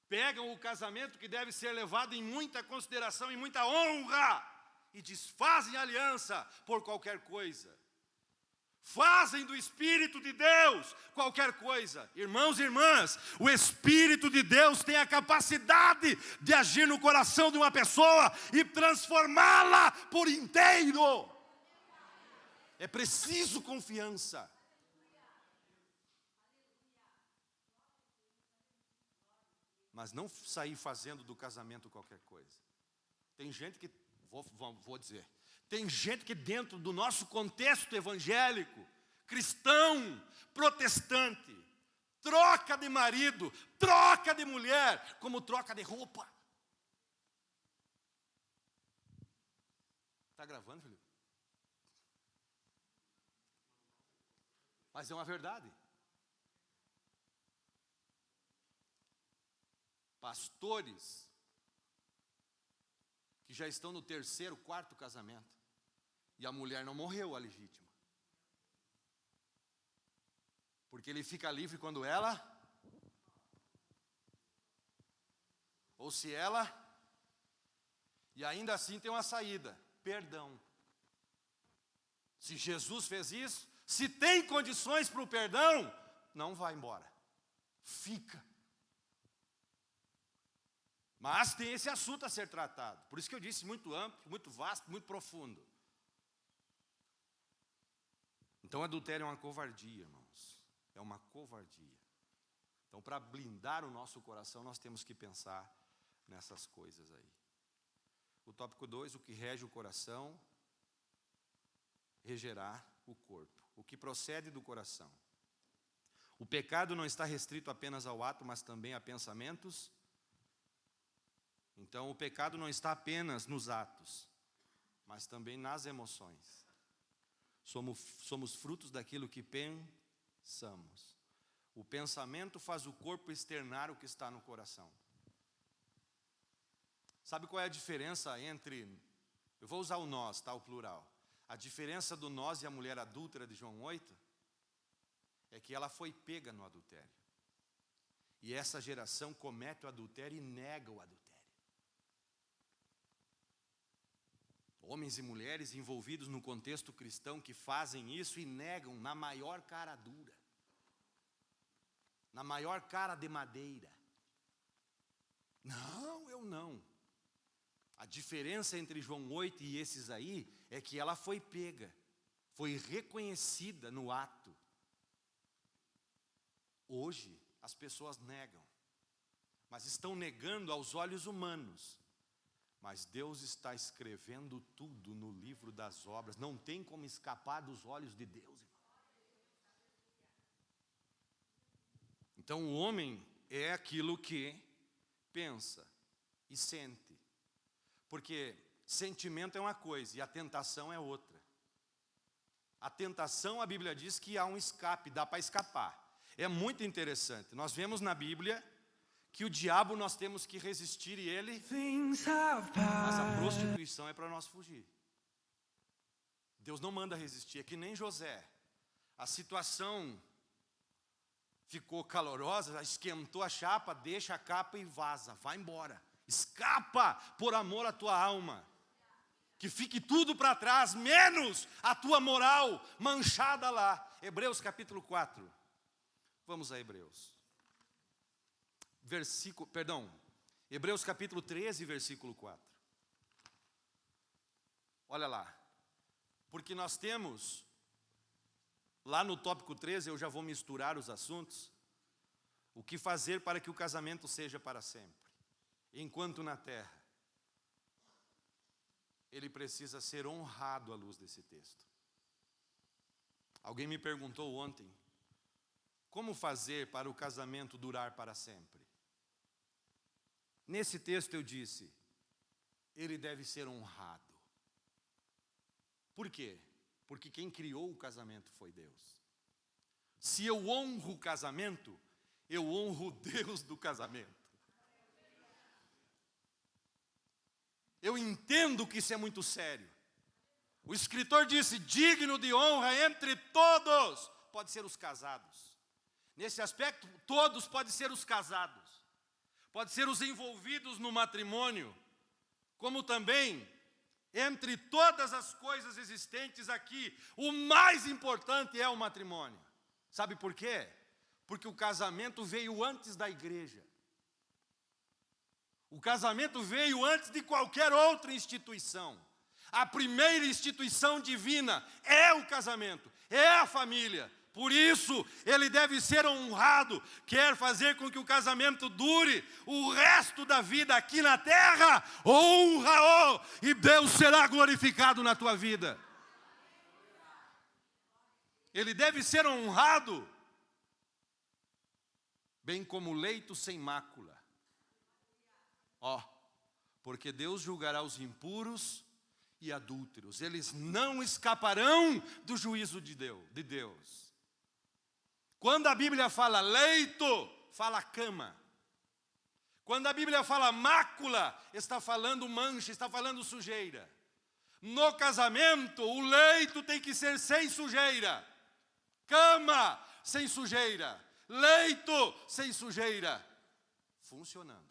pegam o casamento que deve ser levado em muita consideração, em muita honra, e desfazem a aliança por qualquer coisa. fazem do Espírito de Deus qualquer coisa. Irmãos e irmãs, o Espírito de Deus tem a capacidade de agir no coração de uma pessoa e transformá-la por inteiro. É preciso confiança. Mas não sair fazendo do casamento qualquer coisa. Tem gente que, vou dizer, tem gente que dentro do nosso contexto evangélico, cristão, protestante, troca de marido, troca de mulher, como troca de roupa. Está gravando, Felipe? Mas é uma verdade. Pastores que já estão no 3º, 4º casamento e a mulher não morreu a legítima, porque ele fica livre quando ela, ou se ela, e ainda assim tem uma saída, perdão. Se Jesus fez isso, se tem condições para o perdão, não vai embora, fica. Mas tem esse assunto a ser tratado. Por isso que eu disse muito amplo, muito vasto, muito profundo. Então adultério é uma covardia, irmãos. É uma covardia. Então para blindar o nosso coração, nós temos que pensar nessas coisas aí. O tópico 2, o que rege o coração, regerá o corpo. O que procede do coração. O pecado não está restrito apenas ao ato, mas também a pensamentos. Então, o pecado não está apenas nos atos, mas também nas emoções. Somos frutos daquilo que pensamos. O pensamento faz o corpo externar o que está no coração. Sabe qual é a diferença entre... Eu vou usar o nós, tá? O plural. A diferença do nós e a mulher adúltera de João 8 é que ela foi pega no adultério. E essa geração comete o adultério e nega o adultério. Homens e mulheres envolvidos no contexto cristão que fazem isso e negam na maior cara dura, na maior cara de madeira. Não, eu não. A diferença entre João 8 e esses aí é que ela foi pega, foi reconhecida no ato. Hoje as pessoas negam, mas estão negando aos olhos humanos. Mas Deus está escrevendo tudo no livro das obras. Não tem como escapar dos olhos de Deus, irmão. Então o homem é aquilo que pensa e sente. Porque sentimento é uma coisa e a tentação é outra. A tentação, a Bíblia diz que há um escape, dá para escapar. É muito interessante. Nós vemos na Bíblia que o diabo nós temos que resistir e ele... Mas a prostituição é para nós fugir. Deus não manda resistir, é que nem José. A situação ficou calorosa, esquentou a chapa, deixa a capa e vaza, vai embora. Escapa por amor à tua alma. Que fique tudo para trás, menos a tua moral manchada lá. Hebreus capítulo 4. Vamos a Hebreus. Hebreus capítulo 13, versículo 4. Olha lá. Porque nós temos, lá no tópico 13, eu já vou misturar os assuntos. O que fazer para que o casamento seja para sempre? Enquanto na terra. Ele precisa ser honrado à luz desse texto. Alguém me perguntou ontem, como fazer para o casamento durar para sempre? Nesse texto eu disse, ele deve ser honrado. Por quê? Porque quem criou o casamento foi Deus. Se eu honro o casamento, eu honro o Deus do casamento. Eu entendo que isso é muito sério. O escritor disse, digno de honra entre todos, pode ser os casados. Nesse aspecto, todos podem ser os casados. Pode ser os envolvidos no matrimônio, como também Entre todas as coisas existentes aqui, o mais importante é o matrimônio. Sabe por quê? Porque o casamento veio antes da igreja. O casamento veio antes de qualquer outra instituição. A primeira instituição divina é o casamento, é a família. Por isso, ele deve ser honrado, quer fazer com que o casamento dure o resto da vida aqui na terra, honra-o e Deus será glorificado na tua vida. Ele deve ser honrado, bem como leito sem mácula. Porque Deus julgará os impuros e adúlteros, eles não escaparão do juízo de Deus. Quando a Bíblia fala leito, fala cama. Quando a Bíblia fala mácula, está falando mancha, está falando sujeira. No casamento, o leito tem que ser sem sujeira. Cama sem sujeira. Leito sem sujeira. Funcionando.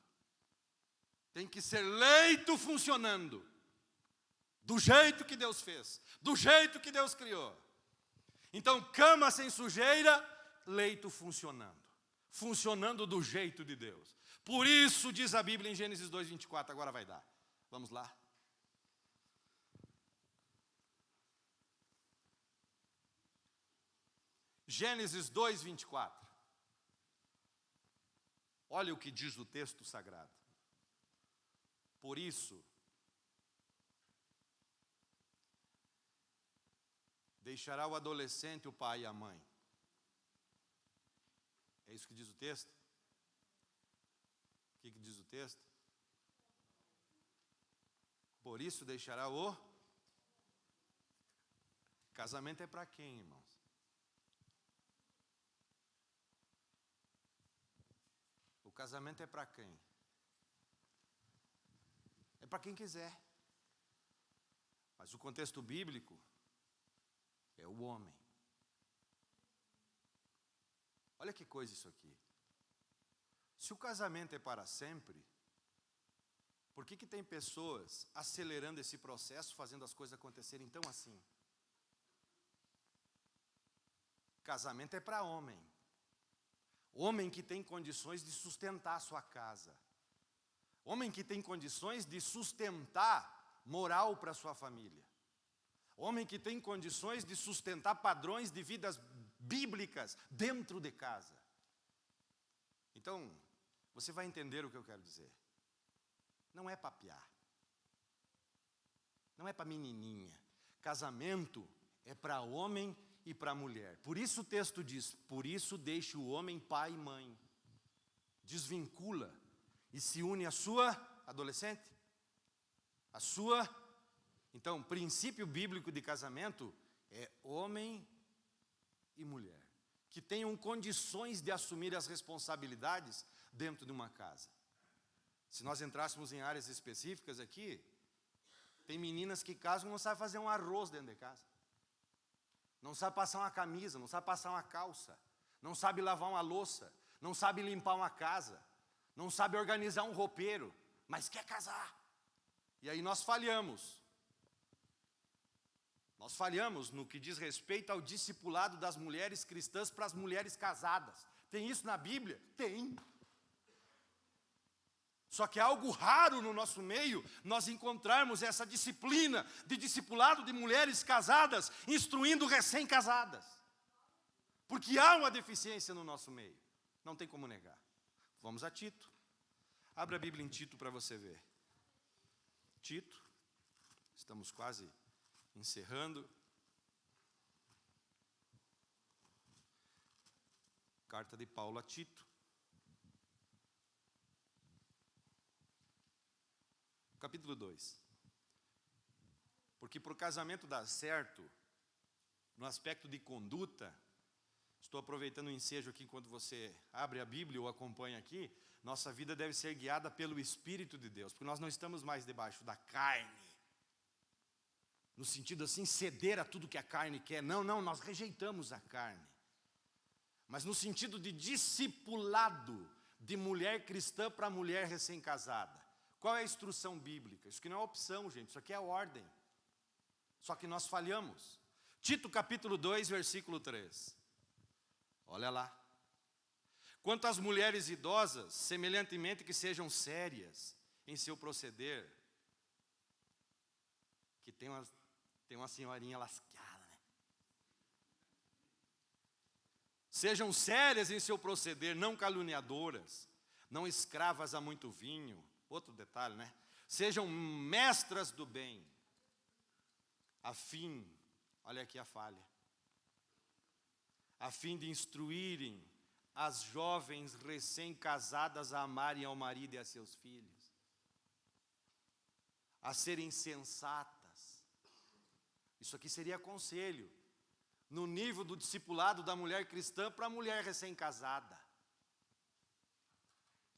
Tem que ser leito funcionando. Do jeito que Deus fez. Do jeito que Deus criou. Então, cama sem sujeira, leito funcionando. Funcionando do jeito de Deus. Por isso, diz a Bíblia em Gênesis 2:24, agora vai dar. Vamos lá. Gênesis 2:24. Olha o que diz o texto sagrado. Por isso, deixará o adolescente o pai e a mãe. É isso que diz o texto? O que diz o texto? Por isso deixará o... Casamento é para quem, irmãos? O casamento é para quem? É para quem quiser. Mas o contexto bíblico é o homem. Olha que coisa isso aqui. Se o casamento é para sempre, por que tem pessoas acelerando esse processo, fazendo as coisas acontecerem tão assim? Casamento é para homem. Homem que tem condições de sustentar a sua casa. Homem que tem condições de sustentar moral para a sua família. Homem que tem condições de sustentar padrões de vidas bíblicas dentro de casa. Então, você vai entender o que eu quero dizer. Não é para piar. Não é para menininha. Casamento é para homem e para mulher. Por isso o texto diz, por isso deixa o homem pai e mãe. Desvincula e se une à sua adolescente. A sua... Então, o princípio bíblico de casamento é homem e mulher, que tenham condições de assumir as responsabilidades dentro de uma casa. Se nós entrássemos em áreas específicas aqui, tem meninas que casam e não sabem fazer um arroz dentro de casa. Não sabe passar uma camisa, não sabe passar uma calça, não sabe lavar uma louça, não sabe limpar uma casa, não sabe organizar um roupeiro, mas quer casar. E aí nós falhamos. Nós falhamos no que diz respeito ao discipulado das mulheres cristãs para as mulheres casadas. Tem isso na Bíblia? Tem. Só que é algo raro no nosso meio nós encontrarmos essa disciplina de discipulado de mulheres casadas instruindo recém-casadas. Porque há uma deficiência no nosso meio. Não tem como negar. Vamos a Tito. Abra a Bíblia em Tito para você ver. Tito. Estamos quase encerrando. Carta de Paulo a Tito. Capítulo 2. Porque para o casamento dar certo, no aspecto de conduta, estou aproveitando o ensejo aqui enquanto você abre a Bíblia ou acompanha aqui, nossa vida deve ser guiada pelo Espírito de Deus, porque nós não estamos mais debaixo da carne, no sentido assim, ceder a tudo que a carne quer. Não, nós rejeitamos a carne. Mas no sentido de discipulado de mulher cristã para mulher recém-casada. Qual é a instrução bíblica? Isso aqui não é opção, gente, isso aqui é ordem. Só que nós falhamos. Tito capítulo 2, versículo 3. Olha lá. Quanto às mulheres idosas, semelhantemente que sejam sérias em seu proceder. Que tem uma senhorinha lascada, né? Sejam sérias em seu proceder, não caluniadoras, não escravas a muito vinho. Outro detalhe, né? Sejam mestras do bem, a fim, olha aqui a falha, a fim de instruírem as jovens recém-casadas a amarem ao marido e a seus filhos, a serem sensatas. Isso aqui seria conselho, no nível do discipulado da mulher cristã para a mulher recém-casada.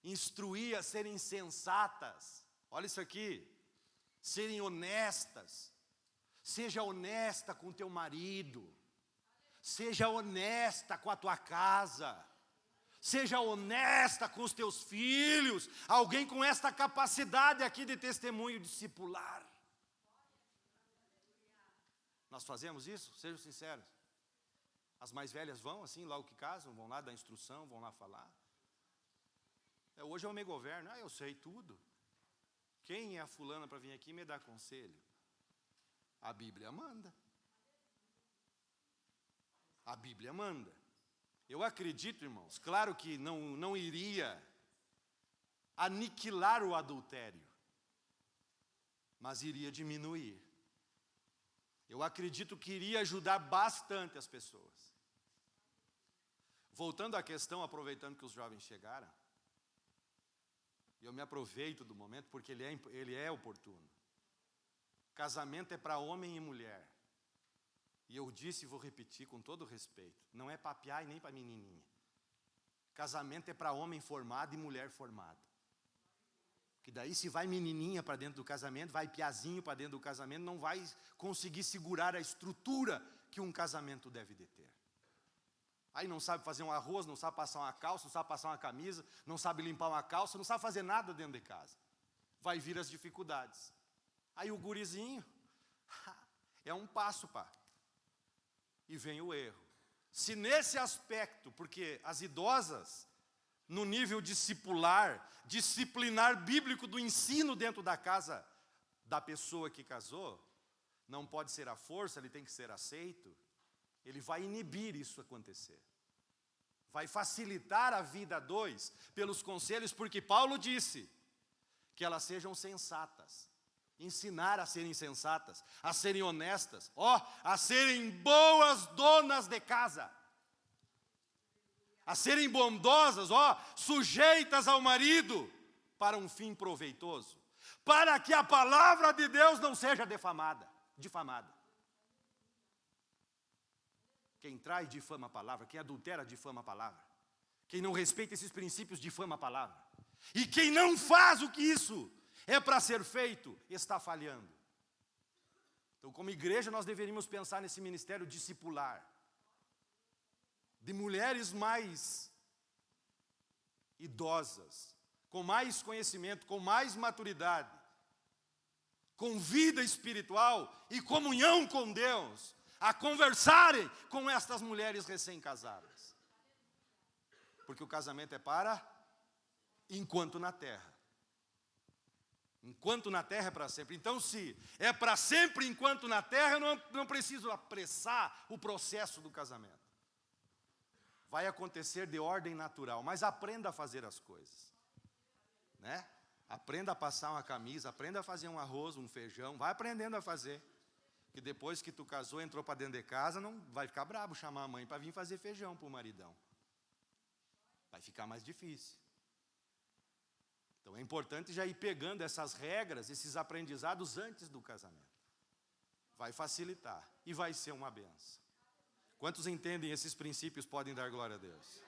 Instruir a serem sensatas, olha isso aqui, serem honestas. Seja honesta com teu marido, seja honesta com a tua casa, seja honesta com os teus filhos. Alguém com esta capacidade aqui de testemunho discipular. Nós fazemos isso? Sejam sinceros. As mais velhas vão assim, logo que casam, vão lá dar instrução, vão lá falar. Hoje eu me governo, eu sei tudo. Quem é a fulana para vir aqui me dar conselho? A Bíblia manda. A Bíblia manda. Eu acredito, irmãos, claro que não iria aniquilar o adultério, mas iria diminuir. Eu acredito que iria ajudar bastante as pessoas. Voltando à questão, aproveitando que os jovens chegaram, eu me aproveito do momento porque ele é oportuno. Casamento é para homem e mulher. E eu disse e vou repetir com todo respeito, não é para piá e nem para menininha. Casamento é para homem formado e mulher formada. Que daí se vai menininha para dentro do casamento, vai piazinho para dentro do casamento, não vai conseguir segurar a estrutura que um casamento deve de ter. Aí não sabe fazer um arroz, não sabe passar uma calça, não sabe passar uma camisa, não sabe limpar uma calça, não sabe fazer nada dentro de casa. Vai vir as dificuldades. Aí o gurizinho, é um passo, pá. E vem o erro. Se nesse aspecto, porque as idosas, no nível disciplinar bíblico do ensino dentro da casa da pessoa que casou, não pode ser à força, ele tem que ser aceito. Ele vai inibir isso acontecer. Vai facilitar a vida a dois pelos conselhos, porque Paulo disse que elas sejam sensatas. Ensinar a serem sensatas, a serem honestas, a serem boas donas de casa, a serem bondosas, sujeitas ao marido, para um fim proveitoso, para que a palavra de Deus não seja difamada. Quem traz difama a palavra, quem adultera difama a palavra, quem não respeita esses princípios difama a palavra, e quem não faz o que isso é para ser feito, está falhando. Então, como igreja, nós deveríamos pensar nesse ministério discipular, de mulheres mais idosas, com mais conhecimento, com mais maturidade, com vida espiritual e comunhão com Deus, a conversarem com estas mulheres recém-casadas. Porque o casamento é para enquanto na terra. Enquanto na terra é para sempre. Então, se é para sempre enquanto na terra, eu não preciso apressar o processo do casamento. Vai acontecer de ordem natural, mas aprenda a fazer as coisas. Né? Aprenda a passar uma camisa, aprenda a fazer um arroz, um feijão, vai aprendendo a fazer. Que depois que tu casou, entrou para dentro de casa, não vai ficar brabo chamar a mãe para vir fazer feijão para o maridão. Vai ficar mais difícil. Então é importante já ir pegando essas regras, esses aprendizados antes do casamento. Vai facilitar e vai ser uma benção. Quantos entendem esses princípios podem dar glória a Deus?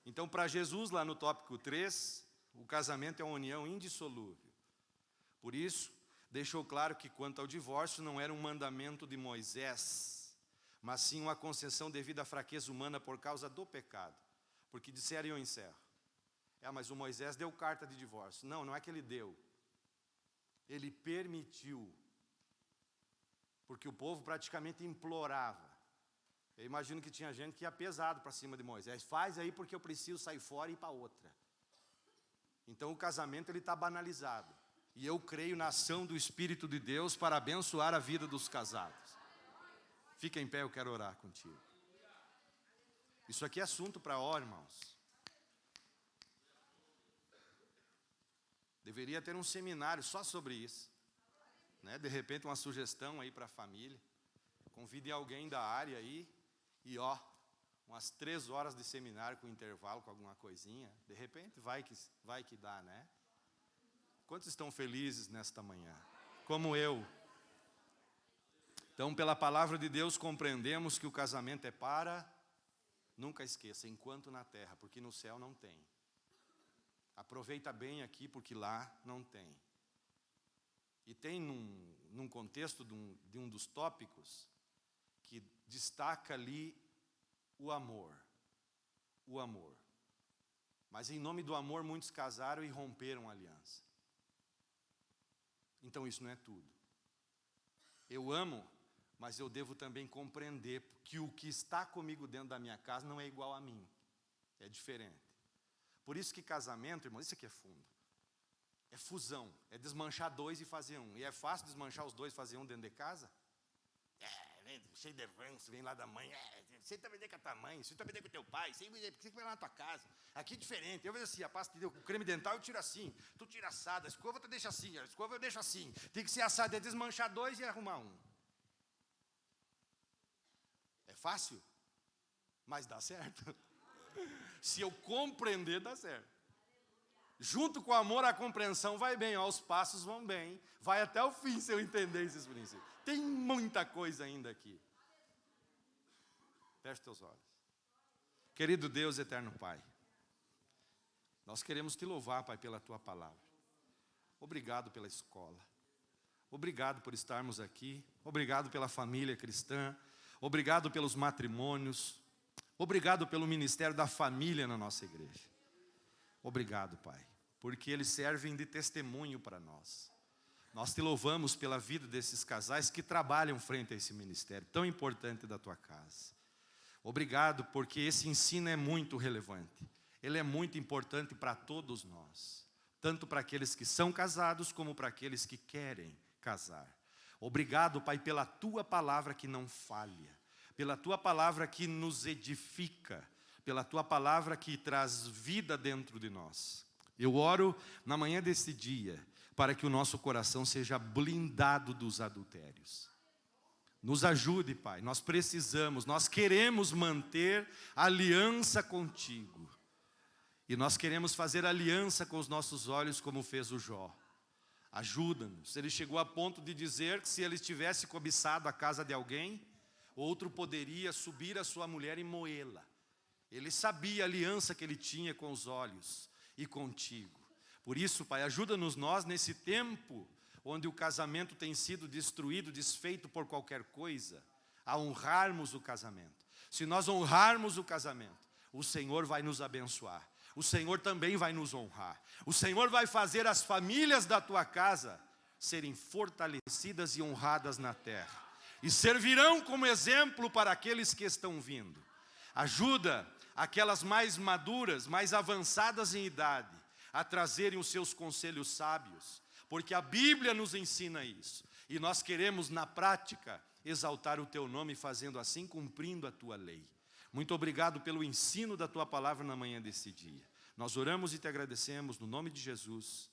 Então, para Jesus, lá no tópico 3, o casamento é uma união indissolúvel. Por isso, deixou claro que quanto ao divórcio não era um mandamento de Moisés, mas sim uma concessão devido à fraqueza humana por causa do pecado. Porque disseram, e eu encerro, mas o Moisés deu carta de divórcio. Não é que ele deu, Ele permitiu. Porque o povo praticamente implorava. Eu imagino que tinha gente que ia pesado para cima de Moisés. Faz aí porque eu preciso sair fora e ir para outra. Então o casamento está banalizado. E eu creio na ação do Espírito de Deus para abençoar a vida dos casados. Fica em pé, eu quero orar contigo. Isso aqui é assunto para ó, irmãos. Deveria ter um seminário só sobre isso. Né? De repente uma sugestão aí para a família. Convide alguém da área aí. E umas 3 horas de seminário com intervalo, com alguma coisinha. De repente vai que dá, né? Quantos estão felizes nesta manhã? Como eu. Então, pela palavra de Deus, compreendemos que o casamento é para, nunca esqueça, enquanto na terra, porque no céu não tem. Aproveita bem aqui, porque lá não tem. E tem num contexto de um dos tópicos, que destaca ali o amor. O amor. Mas em nome do amor, muitos casaram e romperam a aliança. Então isso não é tudo. Eu amo, mas eu devo também compreender que o que está comigo dentro da minha casa não é igual a mim. É diferente. Por isso que casamento, irmão, isso aqui é fundo. É fusão, é desmanchar 2 e fazer 1. E é fácil desmanchar os 2 e fazer 1 dentro de casa? Cheio de avanço, vem lá da mãe. Você tá vendo com a tua mãe, você tá vendo com o teu pai, você vai lá na tua casa. Aqui é diferente. Eu vejo assim, a pasta o creme dental eu tiro assim. Tu tira assado, a escova tu deixa assim, a escova eu deixo assim. Tem que ser assado, é desmanchar 2 e arrumar 1. É fácil? Mas dá certo. Se eu compreender, dá certo. Junto com o amor, a compreensão vai bem, os passos vão bem. Vai até o fim se eu entender esses princípios. Tem muita coisa ainda aqui. Feche teus olhos. Querido Deus, eterno Pai, nós queremos te louvar, Pai, pela tua palavra. Obrigado pela escola. Obrigado por estarmos aqui. Obrigado pela família cristã. Obrigado pelos matrimônios. Obrigado pelo ministério da família na nossa igreja. Obrigado, Pai, porque eles servem de testemunho para nós. Nós te louvamos pela vida desses casais que trabalham frente a esse ministério tão importante da tua casa. Obrigado, porque esse ensino é muito relevante. Ele é muito importante para todos nós. Tanto para aqueles que são casados, como para aqueles que querem casar. Obrigado, Pai, pela tua palavra que não falha. Pela tua palavra que nos edifica. Pela tua palavra que traz vida dentro de nós. Eu oro na manhã desse dia, para que o nosso coração seja blindado dos adultérios. Nos ajude, Pai, nós precisamos, nós queremos manter aliança contigo. E nós queremos fazer aliança com os nossos olhos como fez o Jó. Ajuda-nos. Ele chegou a ponto de dizer que se ele tivesse cobiçado a casa de alguém, outro poderia subir a sua mulher e moê-la. Ele sabia a aliança que ele tinha com os olhos e contigo. Por isso, Pai, ajuda-nos nós nesse tempo onde o casamento tem sido destruído, desfeito por qualquer coisa, a honrarmos o casamento. Se nós honrarmos o casamento, o Senhor vai nos abençoar. O Senhor também vai nos honrar. O Senhor vai fazer as famílias da tua casa serem fortalecidas e honradas na terra. E servirão como exemplo para aqueles que estão vindo. Ajuda aquelas mais maduras, mais avançadas em idade, a trazerem os seus conselhos sábios, porque a Bíblia nos ensina isso, e nós queremos na prática exaltar o teu nome, fazendo assim, cumprindo a tua lei. Muito obrigado pelo ensino da tua palavra na manhã desse dia. Nós oramos e te agradecemos no nome de Jesus.